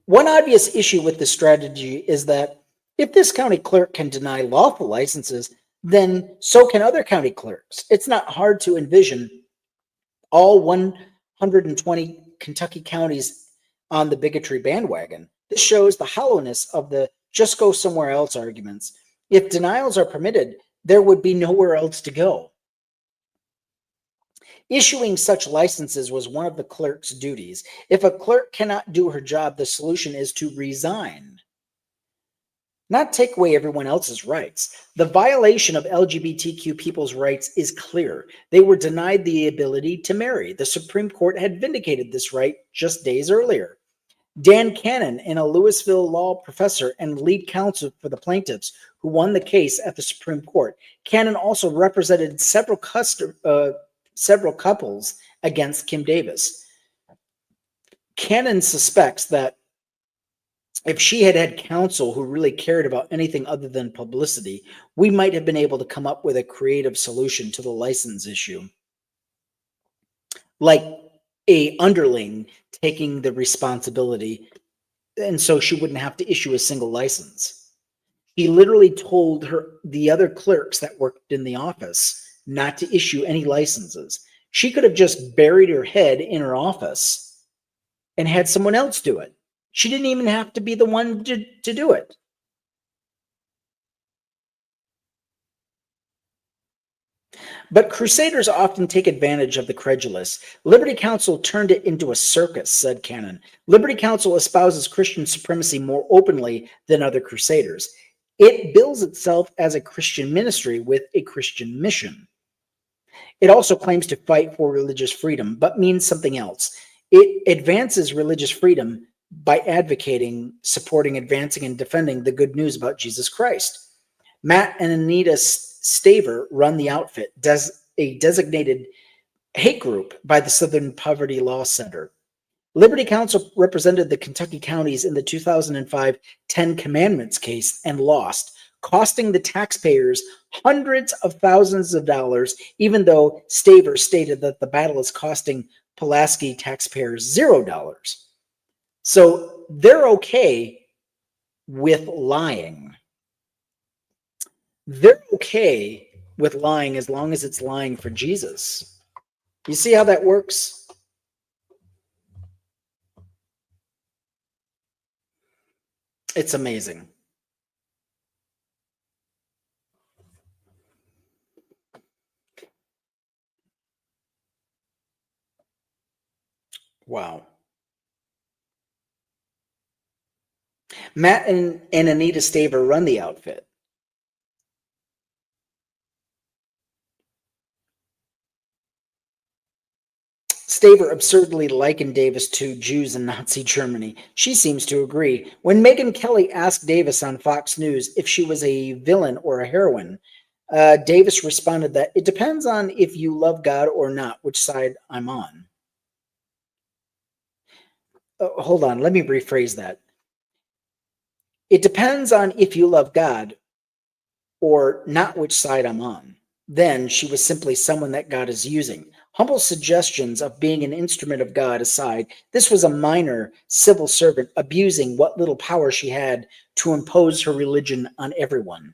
One obvious issue with this strategy is that if this county clerk can deny lawful licenses, then so can other county clerks. It's not hard to envision all 120 Kentucky counties on the bigotry bandwagon. This shows the hollowness of the just go somewhere else arguments. If denials are permitted, there would be nowhere else to go. Issuing such licenses was one of the clerk's duties. If a clerk cannot do her job, the solution is to resign, not take away everyone else's rights. The violation of LGBTQ people's rights is clear. They were denied the ability to marry. The Supreme Court had vindicated this right just days earlier. Dan Cannon, a Louisville law professor and lead counsel for the plaintiffs who won the case at the Supreme Court. Cannon also represented several couples against Kim Davis. Cannon suspects that if she had had counsel who really cared about anything other than publicity, we might have been able to come up with a creative solution to the license issue. Like a underling taking the responsibility, and so she wouldn't have to issue a single license. He literally told the other clerks that worked in the office not to issue any licenses. She could have just buried her head in her office and had someone else do it. She didn't even have to be the one to do it. But crusaders often take advantage of the credulous. Liberty Counsel turned it into a circus, said Cannon. Liberty Counsel espouses Christian supremacy more openly than other crusaders. It bills itself as a Christian ministry with a Christian mission. It also claims to fight for religious freedom, but means something else. It advances religious freedom by advocating, supporting, advancing, and defending the good news about Jesus Christ. Matt and Anita Staver run the outfit, a designated hate group by the Southern Poverty Law Center. Liberty Counsel represented the Kentucky counties in the 2005 Ten Commandments case and lost, costing the taxpayers hundreds of thousands of dollars, even though Staver stated that the battle is costing Pulaski taxpayers $0. So they're okay with lying. They're okay with lying as long as it's lying for Jesus. You see how that works? It's amazing. Wow. Matt and Anita Staver run the outfit. Staver absurdly likened Davis to Jews in Nazi Germany. She seems to agree. When Megyn Kelly asked Davis on Fox News if she was a villain or a heroine, Davis responded that it depends on if you love God or not, which side I'm on. Hold on, let me rephrase that. It depends on if you love God or not which side I'm on. Then she was simply someone that God is using. Humble suggestions of being an instrument of God aside, this was a minor civil servant abusing what little power she had to impose her religion on everyone.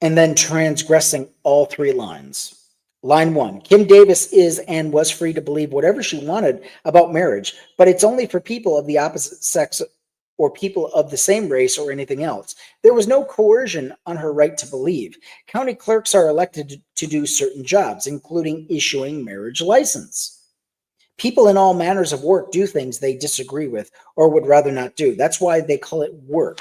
And then transgressing all three lines. Line 1, Kim Davis is and was free to believe whatever she wanted about marriage, but it's only for people of the opposite sex or people of the same race or anything else. There was no coercion on her right to believe. County clerks are elected to do certain jobs, including issuing marriage license. People in all manners of work do things they disagree with or would rather not do. That's why they call it work.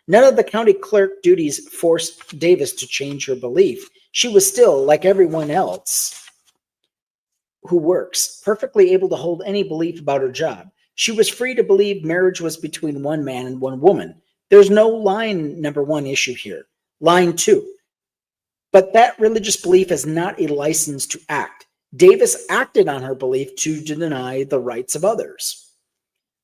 None of the county clerk duties forced Davis to change her belief. She was still, like everyone else who works, perfectly able to hold any belief about her job. She was free to believe marriage was between one man and one woman. There's no line number 1 issue here. Line 2. But that religious belief is not a license to act. Davis acted on her belief to deny the rights of others.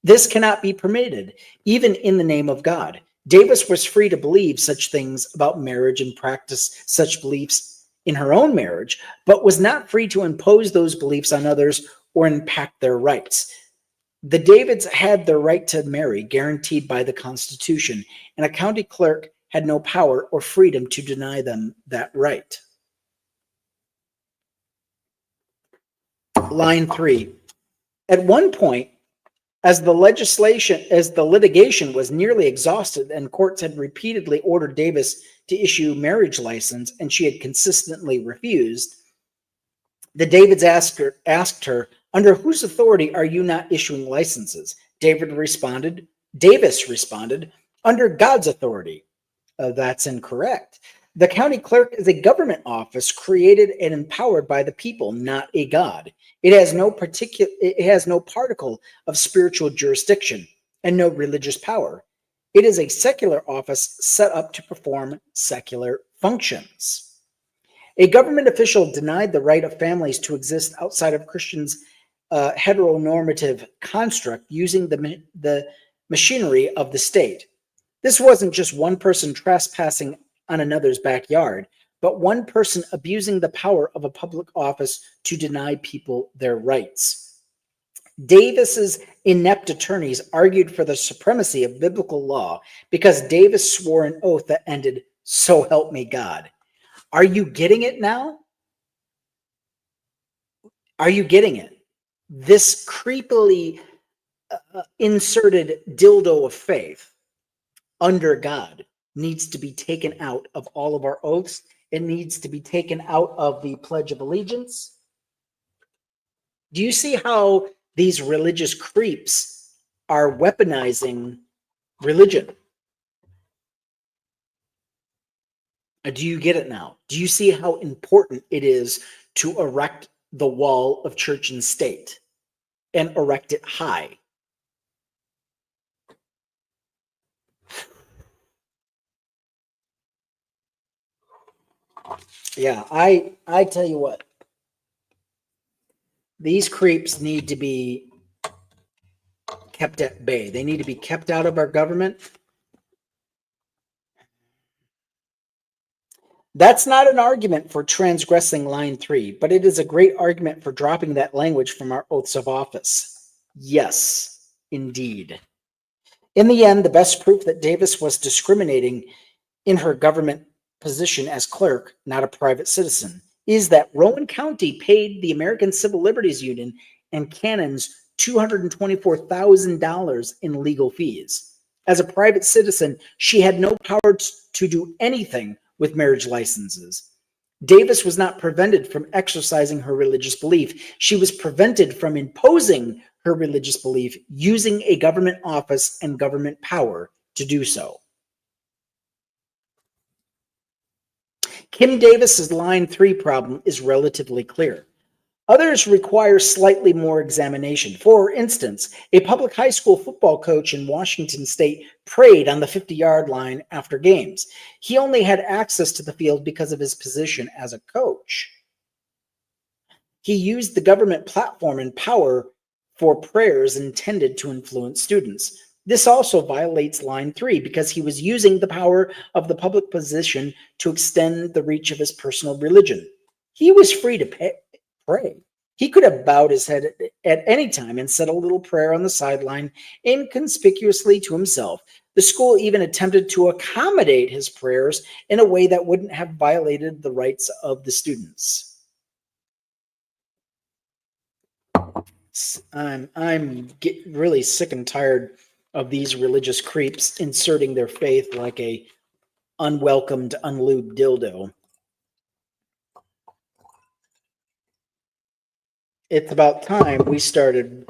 This cannot be permitted, even in the name of God. Davis was free to believe such things about marriage and practice such beliefs in her own marriage, but was not free to impose those beliefs on others or impact their rights. The Davids had the right to marry, guaranteed by the Constitution, and a county clerk had no power or freedom to deny them that right. Line 3. At one point, as the litigation was nearly exhausted and courts had repeatedly ordered Davis to issue marriage license and she had consistently refused, the Davids asked her, under whose authority are you not issuing licenses? Davis responded, under God's authority. That's incorrect. The county clerk is a government office created and empowered by the people, not a God. It has no particle of spiritual jurisdiction and no religious power. It is a secular office set up to perform secular functions. A government official denied the right of families to exist outside of Christians' heteronormative construct using the machinery of the state. This wasn't just one person trespassing on another's backyard, but one person abusing the power of a public office to deny people their rights. Davis's inept attorneys argued for the supremacy of biblical law because Davis swore an oath that ended, "So help me God." Are you getting it now? Are you getting it? This creepily inserted dildo of faith under God needs to be taken out of all of our oaths. It needs to be taken out of the Pledge of Allegiance. Do you see how these religious creeps are weaponizing religion? Do you get it now? Do you see how important it is to erect the wall of church and state and erect it high? Yeah, I tell you what, these creeps need to be kept at bay. They need to be kept out of our government. That's not an argument for transgressing line 3, but it is a great argument for dropping that language from our oaths of office. Yes, indeed. In the end, the best proof that Davis was discriminating in her government position as clerk, not a private citizen, is that Rowan County paid the American Civil Liberties Union and canons $224,000 in legal fees. As a private citizen, she had no power to do anything with marriage licenses. Davis was not prevented from exercising her religious belief. She was prevented from imposing her religious belief using a government office and government power to do so. Kim Davis's line 3 problem is relatively clear. Others require slightly more examination. For instance, a public high school football coach in Washington state prayed on the 50-yard line after games. He only had access to the field because of his position as a coach. He used the government platform and power for prayers intended to influence students. This also violates line 3 because he was using the power of the public position to extend the reach of his personal religion. He was free to pray. He could have bowed his head at any time and said a little prayer on the sideline inconspicuously to himself. The school even attempted to accommodate his prayers in a way that wouldn't have violated the rights of the students. I'm really sick and tired of these religious creeps inserting their faith like a unwelcomed, unlubed dildo. It's about time we started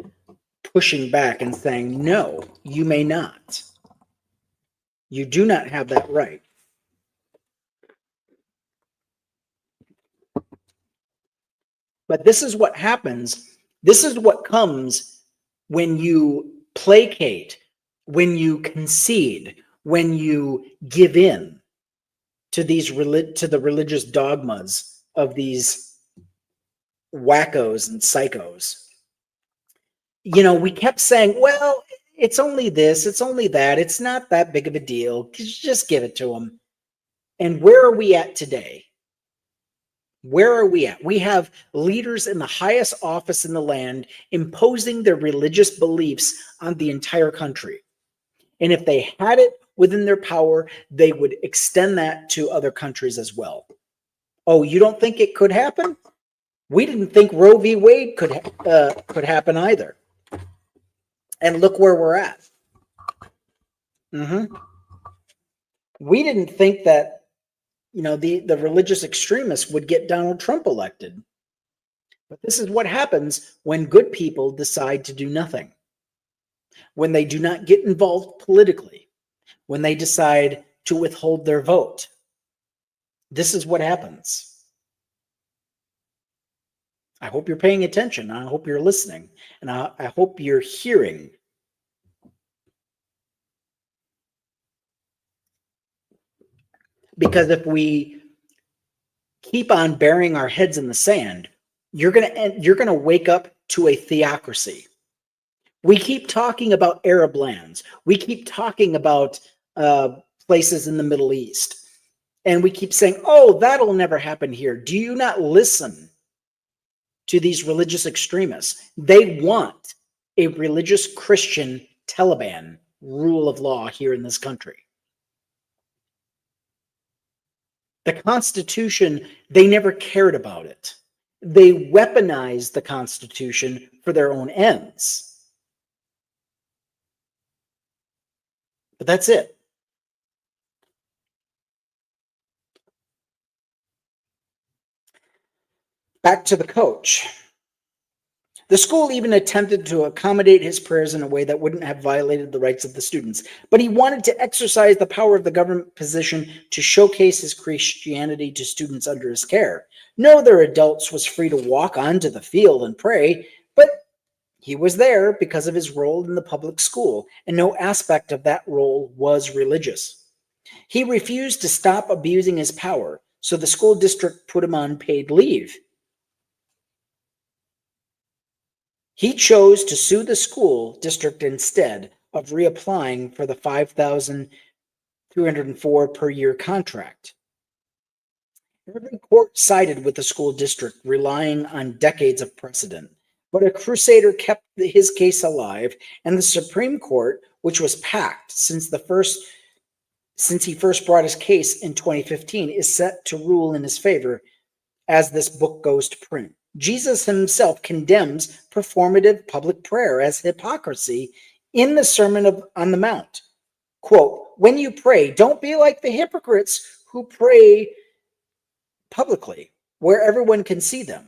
pushing back and saying, no, you may not. You do not have that right. But this is what happens. This is what comes when you placate, when you concede, when you give in to the religious dogmas of these wackos and psychos. You know, we kept saying, well, it's only this, it's only that, it's not that big of a deal. Just give it to them. And where are we at today? Where are we at? We have leaders in the highest office in the land imposing their religious beliefs on the entire country. And if they had it within their power, they would extend that to other countries as well. Oh, you don't think it could happen? We didn't think Roe v. Wade could happen either. And look where we're at. We didn't think that, you know, the religious extremists would get Donald Trump elected. But this is what happens when good people decide to do nothing. When they do not get involved politically. When they decide to withhold their vote. This is what happens. I hope you're paying attention. I hope you're listening. And I hope you're hearing. Because if we keep on burying our heads in the sand, you're gonna wake up to a theocracy. We keep talking about Arab lands. We keep talking about places in the Middle East. And we keep saying, oh, that'll never happen here. Do you not listen to these religious extremists? They want a religious Christian Taliban rule of law here in this country. The Constitution, they never cared about it. They weaponized the Constitution for their own ends. But that's it. Back to the coach. The school even attempted to accommodate his prayers in a way that wouldn't have violated the rights of the students, but he wanted to exercise the power of the government position to showcase his Christianity to students under his care. No other adults was free to walk onto the field and pray, but he was there because of his role in the public school, and no aspect of that role was religious. He refused to stop abusing his power, so the school district put him on paid leave. He chose to sue the school district instead of reapplying for the $5,304 per year contract. Every court sided with the school district, relying on decades of precedent. But a crusader kept his case alive, and the Supreme Court, which was packed since he first brought his case in 2015, is set to rule in his favor as this book goes to print. Jesus himself condemns performative public prayer as hypocrisy in the Sermon on the Mount. Quote, when you pray, don't be like the hypocrites who pray publicly, where everyone can see them.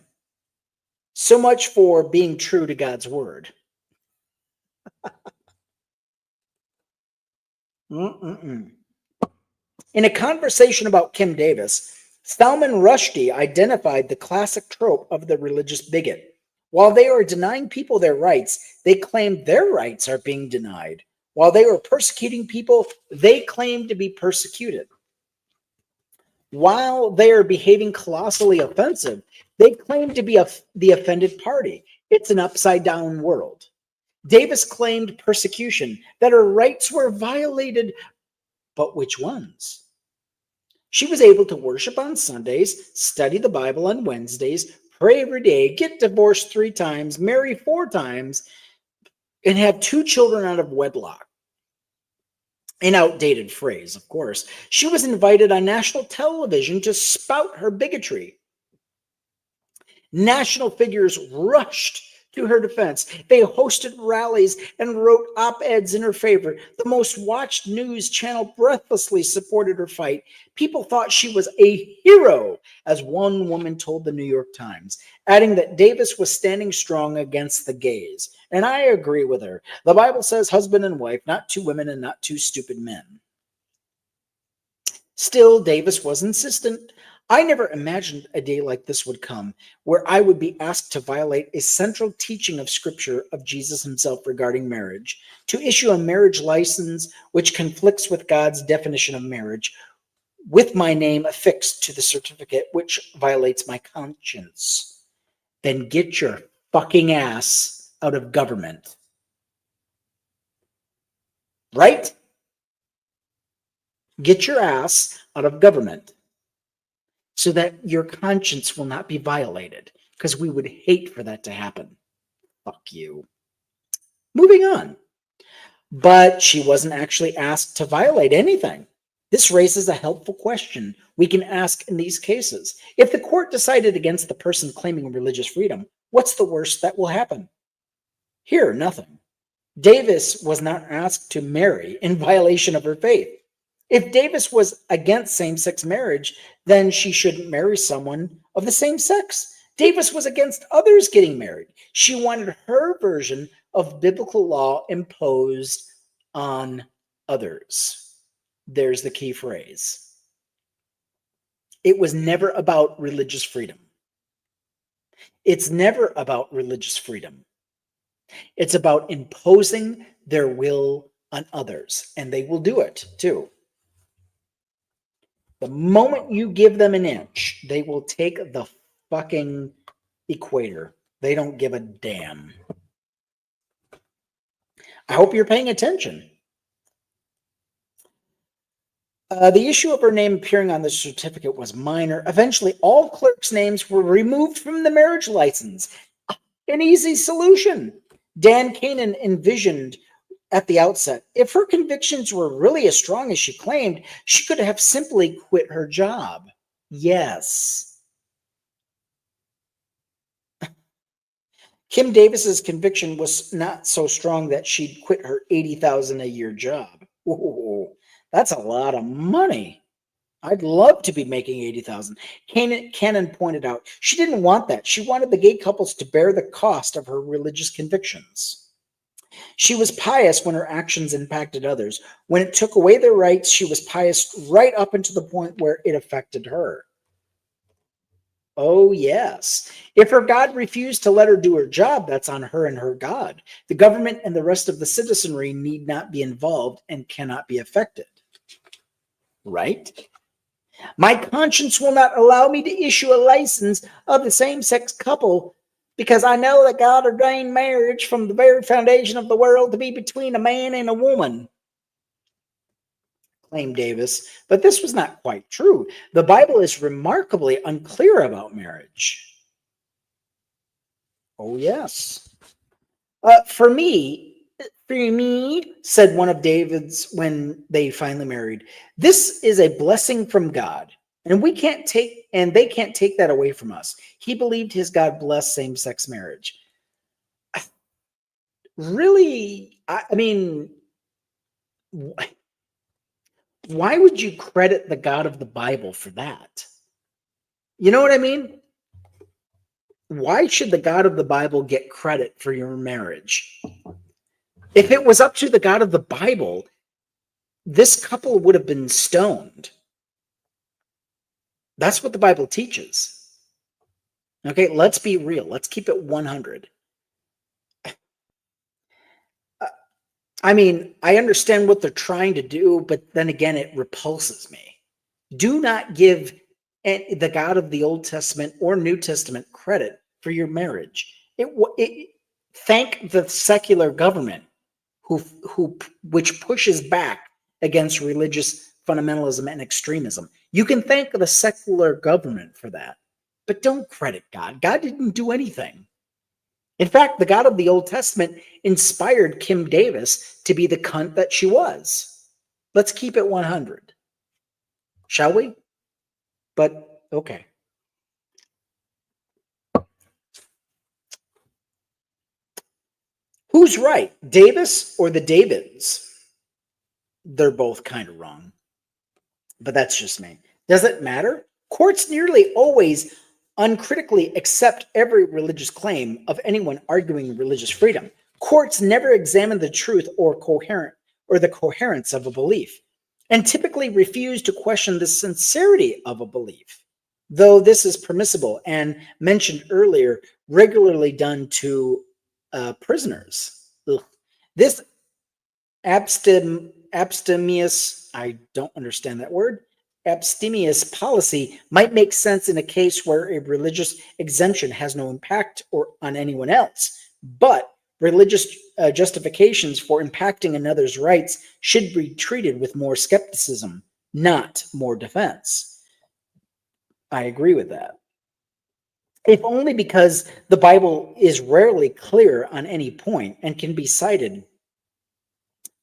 So much for being true to God's word. In a conversation about Kim Davis, Salman Rushdie identified the classic trope of the religious bigot. While they are denying people their rights, they claim their rights are being denied. While they are persecuting people, they claim to be persecuted. While they are behaving colossally offensive, they claim to be the offended party. It's an upside down world. Davis claimed persecution, that her rights were violated, but which ones? She was able to worship on Sundays, study the Bible on Wednesdays, pray every day, get divorced 3 times, marry 4 times, and have 2 children out of wedlock. An outdated phrase, of course. She was invited on national television to spout her bigotry. National figures rushed to her defense. They hosted rallies and wrote op-eds in her favor. The most watched news channel breathlessly supported her fight. People thought she was a hero, as one woman told the New York Times, adding that Davis was standing strong against the gays. And I agree with her. The Bible says husband and wife, not 2 women and not 2 stupid men. Still, Davis was insistent. I never imagined a day like this would come, where I would be asked to violate a central teaching of Scripture of Jesus himself regarding marriage, to issue a marriage license which conflicts with God's definition of marriage, with my name affixed to the certificate which violates my conscience. Then get your fucking ass out of government. Right? Get your ass out of government, so that your conscience will not be violated, because we would hate for that to happen. Fuck you. Moving on. But she wasn't actually asked to violate anything. This raises a helpful question we can ask in these cases. If the court decided against the person claiming religious freedom, what's the worst that will happen? Here, nothing. Davis was not asked to marry in violation of her faith. If Davis was against same-sex marriage, then she shouldn't marry someone of the same sex. Davis was against others getting married. She wanted her version of biblical law imposed on others. There's the key phrase. It was never about religious freedom. It's never about religious freedom. It's about imposing their will on others, and they will do it too. The moment you give them an inch, they will take the fucking equator. They don't give a damn. I hope you're paying attention. The issue of her name appearing on the certificate was minor. Eventually, all clerks' names were removed from the marriage license. An easy solution. Dan Kanan envisioned at the outset, if her convictions were really as strong as she claimed, she could have simply quit her job. Yes. Kim Davis's conviction was not so strong that she'd quit her $80,000 a year job. Ooh, that's a lot of money. I'd love to be making $80,000. Cannon pointed out she didn't want that. She wanted the gay couples to bear the cost of her religious convictions. She was pious when her actions impacted others. When it took away their rights, she was pious right up until the point where it affected her. Oh, yes. If her God refused to let her do her job, that's on her and her God. The government and the rest of the citizenry need not be involved and cannot be affected. Right? My conscience will not allow me to issue a license of the same-sex couple because I know that God ordained marriage from the very foundation of the world to be between a man and a woman, claimed Davis. But this was not quite true. The Bible is remarkably unclear about marriage. Oh, yes. For me, said one of David's when they finally married, this is a blessing from God. And they can't take that away from us. He believed his God blessed same-sex marriage. Really, I mean, why would you credit the God of the Bible for that? You know what I mean? Why should the God of the Bible get credit for your marriage? If it was up to the God of the Bible, this couple would have been stoned. That's what the Bible teaches. Okay, let's be real. Let's keep it 100. I mean, I understand what they're trying to do, but then again, it repulses me. Do not give the God of the Old Testament or New Testament credit for your marriage. Thank the secular government which pushes back against religious fundamentalism and extremism. You can thank the secular government for that, but don't credit God. God didn't do anything. In fact, the God of the Old Testament inspired Kim Davis to be the cunt that she was. Let's keep it 100. Shall we? But okay. Who's right, Davis or the Davids? They're both kind of wrong, but that's just me. Does it matter? Courts nearly always uncritically accept every religious claim of anyone arguing religious freedom. Courts never examine the truth or the coherence of a belief, and typically refuse to question the sincerity of a belief, though this is permissible and mentioned earlier, regularly done to prisoners. Ugh. This abstemious, I don't understand that word, abstemious policy might make sense in a case where a religious exemption has no impact on anyone else, but religious justifications for impacting another's rights should be treated with more skepticism, not more defense. I agree with that. If only because the Bible is rarely clear on any point and can be cited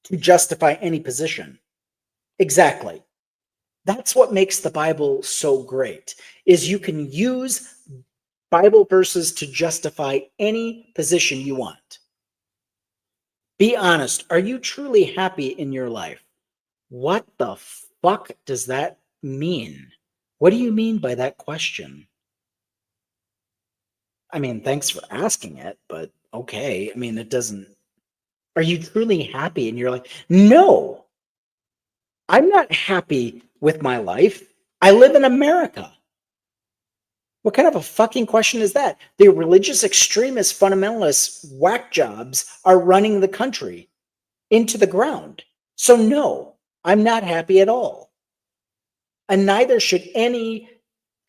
to justify any position. Exactly. That's what makes the Bible so great, is you can use Bible verses to justify any position you want. Be honest. Are you truly happy in your life? What the fuck does that mean? What do you mean by that question? I mean, thanks for asking it, but okay. I mean, it doesn't. Are you truly happy in your life? No, I'm not happy with my life. I live in America. What kind of a fucking question is that? The religious extremist fundamentalists, whack jobs, are running the country into the ground. So, no, I'm not happy at all. And neither should any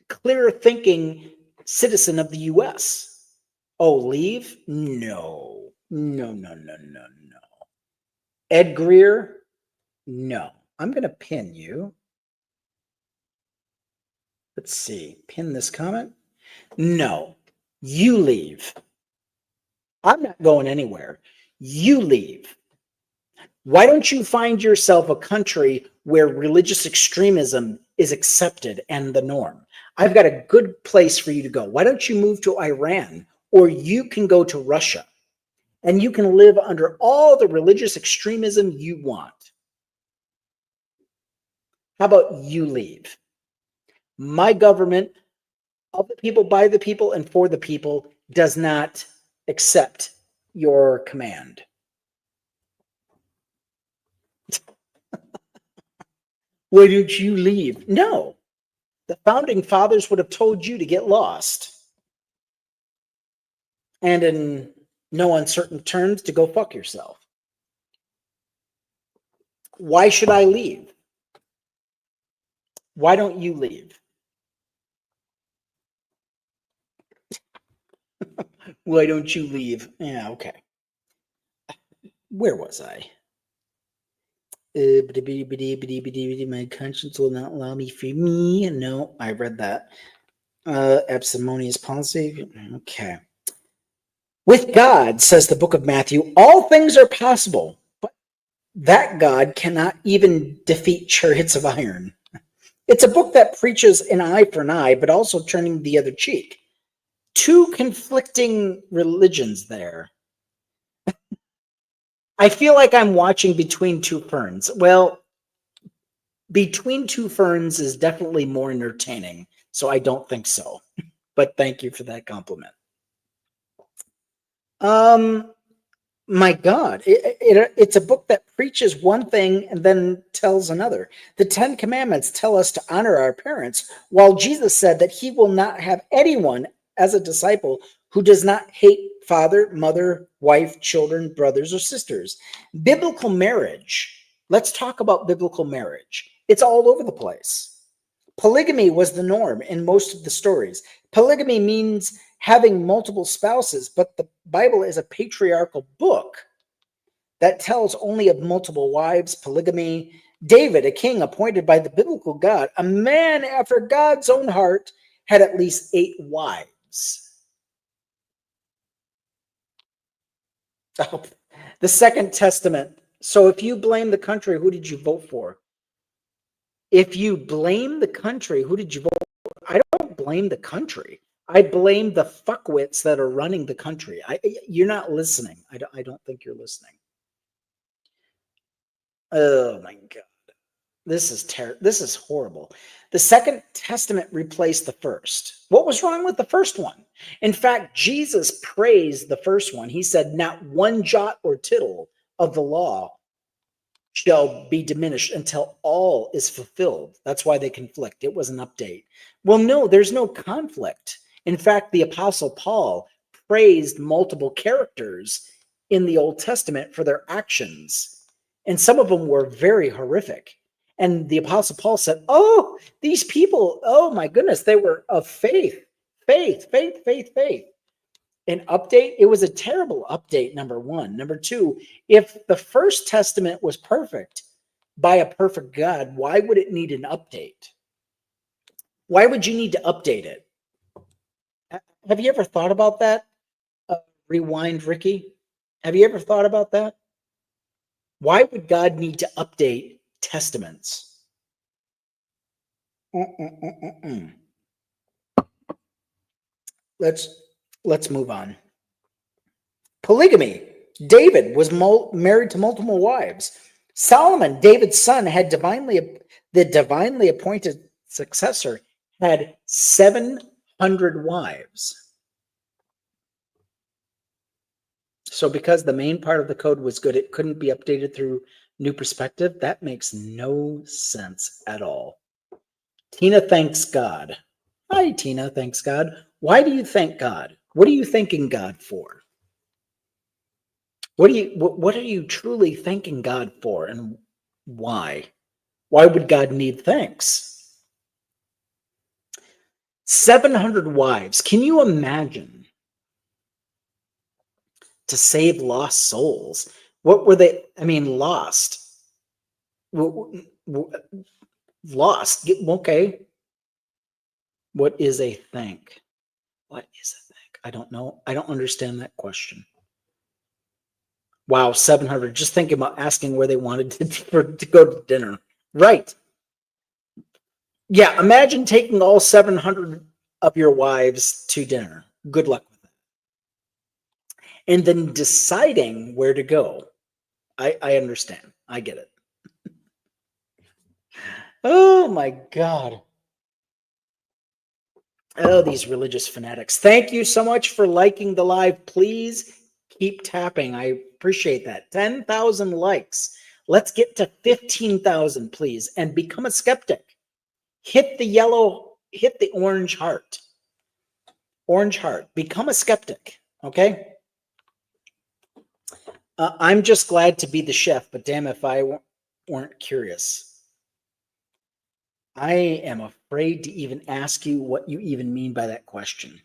clear thinking citizen of the US. Oh, leave? No. No, no, no, no, no. Ed Greer? No. I'm going to pin you. Let's see. Pin this comment. No. You leave. I'm not going anywhere. You leave. Why don't you find yourself a country where religious extremism is accepted and the norm? I've got a good place for you to go. Why don't you move to Iran, or you can go to Russia and you can live under all the religious extremism you want? How about you leave? My government, of the people, by the people, and for the people, does not accept your command. Why don't you leave? No. The founding fathers would have told you to get lost. And in no uncertain terms, to go fuck yourself. Why should I leave? Why don't you leave? Why don't you leave? Yeah, okay. Where was I? My conscience will not allow me free me. No, I read that. Abstemious policy. Okay. With God, says the book of Matthew, all things are possible, but that God cannot even defeat chariots of iron. It's a book that preaches an eye for an eye, but also turning the other cheek. Two conflicting religions there. I feel like I'm watching Between Two Ferns. Well, Between Two Ferns is definitely more entertaining, so I don't think so. But thank you for that compliment. My God, it's a book that preaches one thing and then tells another. The Ten Commandments tell us to honor our parents, while Jesus said that he will not have anyone as a disciple who does not hate father, mother, wife, children, brothers, or sisters. Biblical marriage. Let's talk about biblical marriage. It's all over the place. Polygamy was the norm in most of the stories. Polygamy means having multiple spouses, but the Bible is a patriarchal book that tells only of multiple wives, polygamy. David, a king appointed by the biblical God, a man after God's own heart, had at least 8 wives. Oh, the Second Testament. So if you blame the country, who did you vote for? If you blame the country, who did you vote for? I don't blame the country. I blame the fuckwits that are running the country. You're not listening. I don't think you're listening. Oh my God. This is horrible. The Second Testament replaced the first. What was wrong with the first one? In fact, Jesus praised the first one. He said, not one jot or tittle of the law shall be diminished until all is fulfilled. That's why they conflict. It was an update. Well, no, there's no conflict. In fact, the Apostle Paul praised multiple characters in the Old Testament for their actions, and some of them were very horrific. And the Apostle Paul said, oh, these people, oh my goodness, they were of faith. An update, it was a terrible update, number one. Number two, if the First Testament was perfect by a perfect God, why would it need an update? Why would you need to update it? Have you ever thought about that? Rewind, Ricky. Have you ever thought about that? Why would God need to update testaments? Let's move on. Polygamy. David was married to multiple wives. Solomon, David's son, had the divinely appointed successor, had 700 wives. So because the main part of the code was good, it couldn't be updated through new perspective. That makes no sense at all. Tina thanks God. Hi, Tina thanks God. Why do you thank God? What are you thanking God for? What are you truly thanking God for, and why? Why would God need thanks? 700 wives. Can you imagine? To save lost souls. What were they? I mean, lost. Lost. Okay. What is a thank? What is a thank? I don't know. I don't understand that question. Wow, 700. Just thinking about asking where they wanted to go to dinner. Right. Yeah, imagine taking all 700 of your wives to dinner. Good luck with it. And then deciding where to go. I understand. I get it. Oh my God. Oh, these religious fanatics. Thank you so much for liking the live. Please keep tapping. I appreciate that. 10,000 likes. Let's get to 15,000, please, and become a skeptic. Hit the orange heart. Orange heart. Become a skeptic, okay? I'm just glad to be the chef, but damn if I weren't curious. I am afraid to even ask you what you even mean by that question.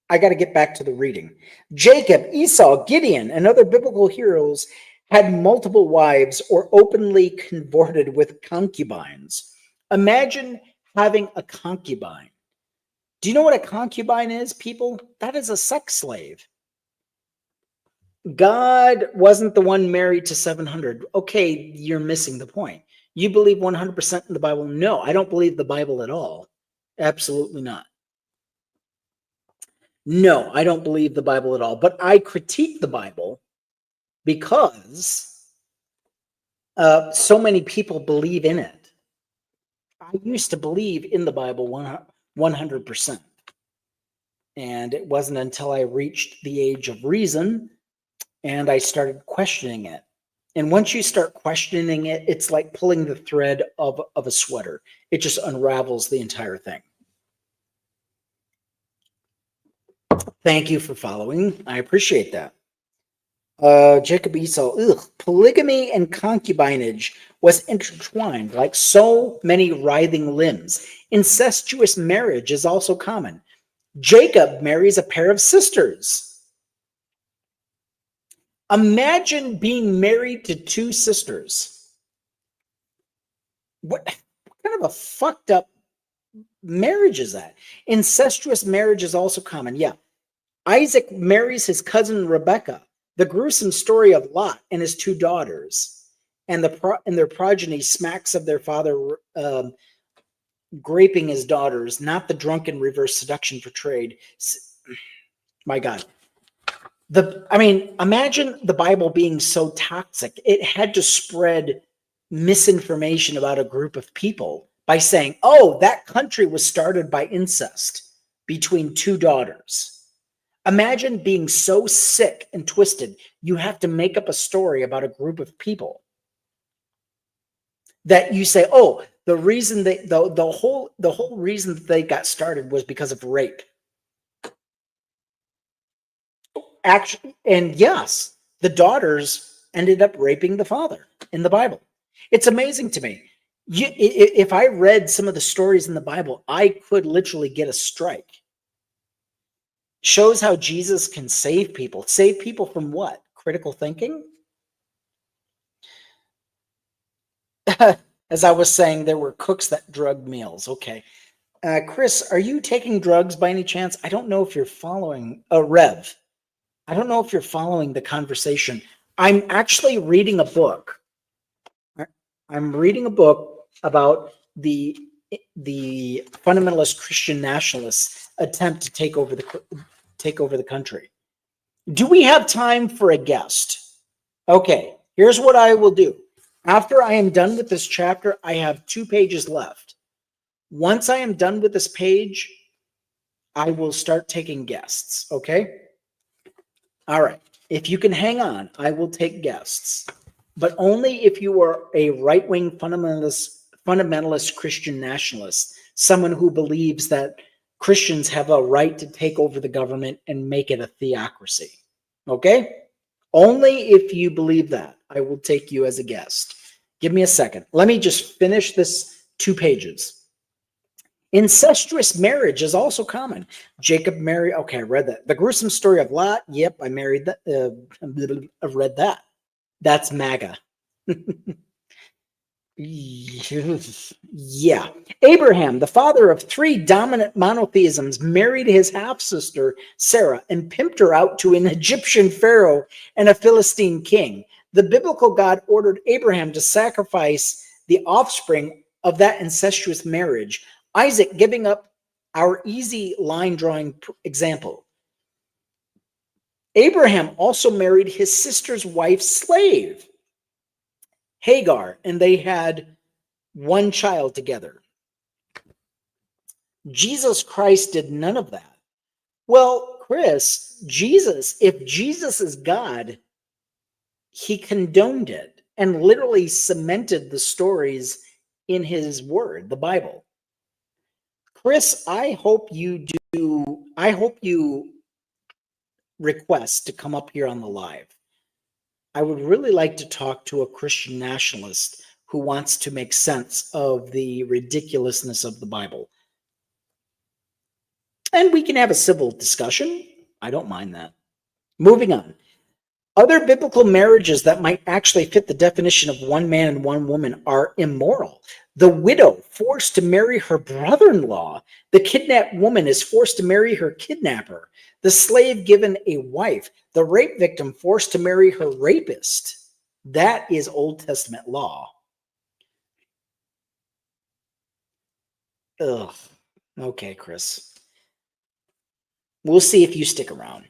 I got to get back to the reading. Jacob, Esau, Gideon, and other biblical heroes had multiple wives or openly consorted with concubines. Imagine having a concubine. Do you know what a concubine is, people? That is a sex slave. God wasn't the one married to 700. Okay, you're missing the point. You believe 100% in the Bible? No, I don't believe the Bible at all. Absolutely not. No, I don't believe the Bible at all. But I critique the Bible because so many people believe in it. I used to believe in the Bible 100%. And it wasn't until I reached the age of reason and I started questioning it. And once you start questioning it, it's like pulling the thread of a sweater. It just unravels the entire thing. Thank you for following. I appreciate that. Jacob Esau, polygamy and concubinage was intertwined like so many writhing limbs. Incestuous marriage is also common. Jacob marries a pair of sisters. Imagine being married to two sisters. What kind of a fucked up marriage is that? Incestuous marriage is also common. Yeah. Isaac marries his cousin Rebekah. The gruesome story of Lot and his two daughters and their progeny smacks of their father graping his daughters, not the drunken reverse seduction portrayed. My God. Imagine the Bible being so toxic. It had to spread misinformation about a group of people by saying, oh, that country was started by incest between two daughters. Imagine being so sick and twisted, you have to make up a story about a group of people that you say, oh, the reason the whole reason that they got started was because of rape. Actually, and yes, the daughters ended up raping the father in the Bible. It's amazing to me. If I read some of the stories in the Bible, I could literally get a strike. Shows how Jesus can save people. Save people from what? Critical thinking? As I was saying, there were cooks that drugged meals. Okay. Chris, are you taking drugs by any chance? I don't know if you're following Rev. I don't know if you're following the conversation. I'm actually reading a book. I'm reading a book about the fundamentalist Christian nationalists' attempt to take over the country. Do we have time for a guest? Okay, here's what I will do. After I am done with this chapter, I have 2 pages left. Once I am done with this page, I will start taking guests, okay? All right. If you can hang on, I will take guests, but only if you are a right-wing fundamentalist Christian nationalist, someone who believes that Christians have a right to take over the government and make it a theocracy. Okay? Only if you believe that, I will take you as a guest. Give me a second. Let me just finish this 2 pages. Incestuous marriage is also common. Jacob married, okay, I read that. The gruesome story of Lot, yep, I married that. I've read that. That's MAGA. Yeah. Abraham, the father of 3 dominant monotheisms, married his half-sister Sarah and pimped her out to an Egyptian pharaoh and a Philistine king. The biblical God ordered Abraham to sacrifice the offspring of that incestuous marriage, Isaac giving up our easy line drawing example. Abraham also married his sister's wife's slave, Hagar, and they had 1 child together. Jesus Christ did none of that. Well, Chris, if Jesus is God, he condoned it and literally cemented the stories in his word, the Bible. Chris, I hope you request to come up here on the live. I would really like to talk to a Christian nationalist who wants to make sense of the ridiculousness of the Bible. And we can have a civil discussion. I don't mind that. Moving on. Other biblical marriages that might actually fit the definition of 1 man and 1 woman are immoral. The widow forced to marry her brother-in-law. The kidnapped woman is forced to marry her kidnapper. The slave given a wife. The rape victim forced to marry her rapist. That is Old Testament law. Ugh. Okay, Chris. We'll see if you stick around.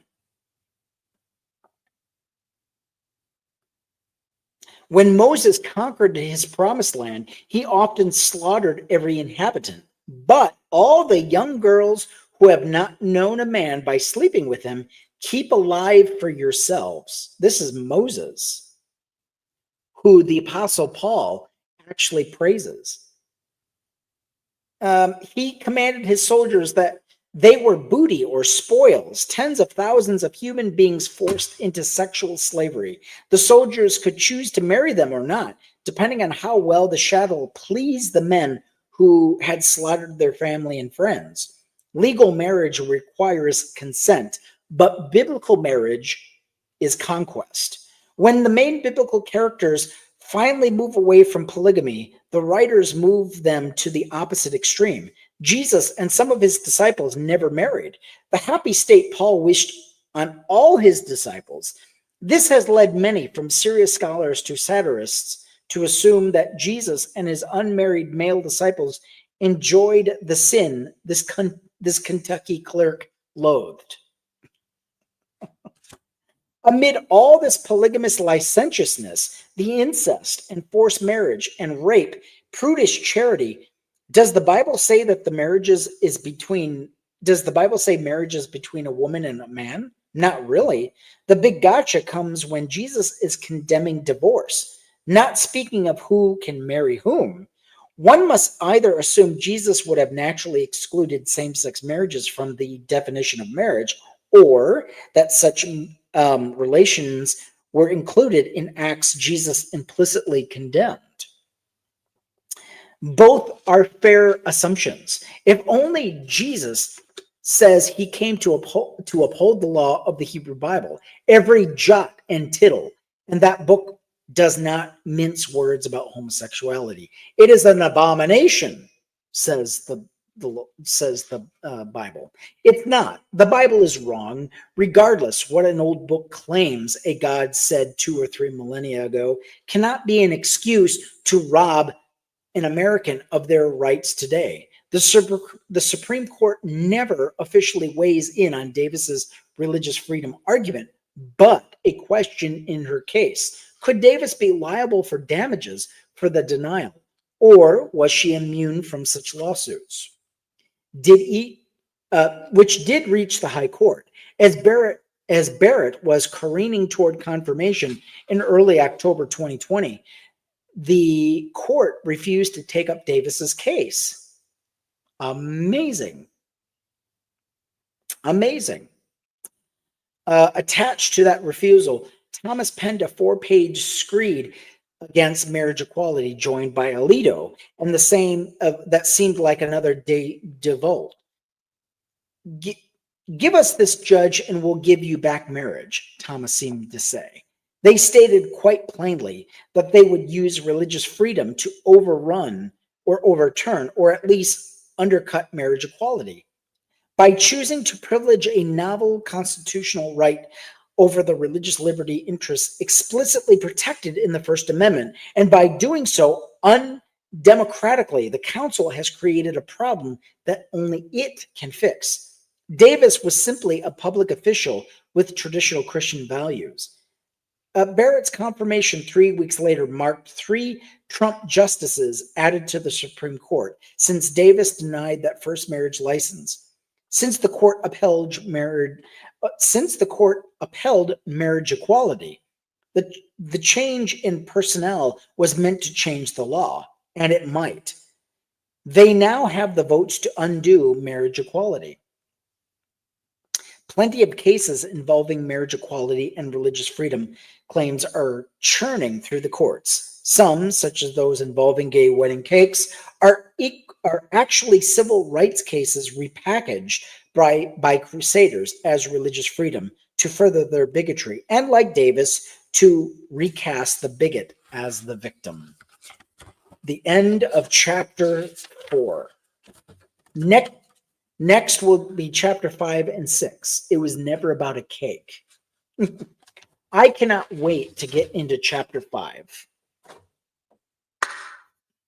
When Moses conquered his promised land, he often slaughtered every inhabitant. But all the young girls who have not known a man by sleeping with him, Keep alive for yourselves. This is Moses, who the Apostle Paul actually praises. He commanded his soldiers that they were booty or spoils, tens of thousands of human beings forced into sexual slavery. The soldiers could choose to marry them or not, depending on how well the chattel pleased the men who had slaughtered their family and friends. Legal marriage requires consent, but biblical marriage is conquest. When the main biblical characters finally move away from polygamy, the writers move them to the opposite extreme. Jesus and some of his disciples never married, the happy state Paul wished on all his disciples. This has led many, from serious scholars to satirists, to assume that Jesus and his unmarried male disciples enjoyed the sin this Kentucky clerk loathed. Amid all this polygamous licentiousness, the incest and forced marriage and rape, prudish charity, does the Bible say marriage is between a woman and a man? Not really. The big gotcha comes when Jesus is condemning divorce, not speaking of who can marry whom. One must either assume Jesus would have naturally excluded same-sex marriages from the definition of marriage, or that such relations were included in acts Jesus implicitly condemned. Both are fair assumptions. If only Jesus says he came to uphold the law of the Hebrew Bible, every jot and tittle, and that book does not mince words about homosexuality. It is an abomination, says the Bible. It's not. The Bible is wrong, regardless what an old book claims a God said 2 or 3 millennia ago cannot be an excuse to rob an American of their rights today. The Supreme Court never officially weighs in on Davis's religious freedom argument, but a question in her case. Could Davis be liable for damages for the denial, or was she immune from such lawsuits? Which did reach the High Court, as Barrett was careening toward confirmation in early October 2020. The court refused to take up Davis's case. Amazing. Attached to that refusal, Thomas penned a 4-page screed against marriage equality, joined by Alito, and the same that seemed like another devote. Give us this judge and we'll give you back marriage, Thomas seemed to say. They stated quite plainly that they would use religious freedom to overrun or overturn or at least undercut marriage equality. By choosing to privilege a novel constitutional right over the religious liberty interests explicitly protected in the First Amendment, and by doing so undemocratically, the council has created a problem that only it can fix. Davis was simply a public official with traditional Christian values. Barrett's confirmation 3 weeks later marked 3 Trump justices added to the Supreme Court since Davis denied that first marriage license. Since the court upheld marriage equality, the change in personnel was meant to change the law, and it might. They now have the votes to undo marriage equality. Plenty of cases involving marriage equality and religious freedom claims are churning through the courts. Some, such as those involving gay wedding cakes, are actually civil rights cases repackaged by crusaders as religious freedom to further their bigotry, and like Davis, to recast the bigot as the victim. The end of chapter 4. Next will be chapter 5 and 6. It was never about a cake. I cannot wait to get into chapter 5.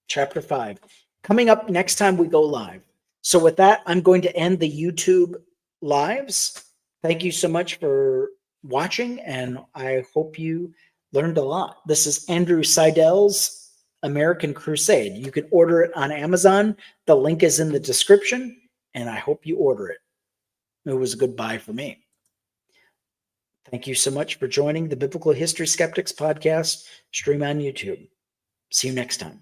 Chapter 5. Coming up next time we go live. So with that, I'm going to end the YouTube lives. Thank you so much for watching, and I hope you learned a lot. This is Andrew Seidel's American Crusade. You can order it on Amazon. The link is in the description, and I hope you order it. It was a good buy for me. Thank you so much for joining the Biblical History Skeptics podcast stream on YouTube. See you next time.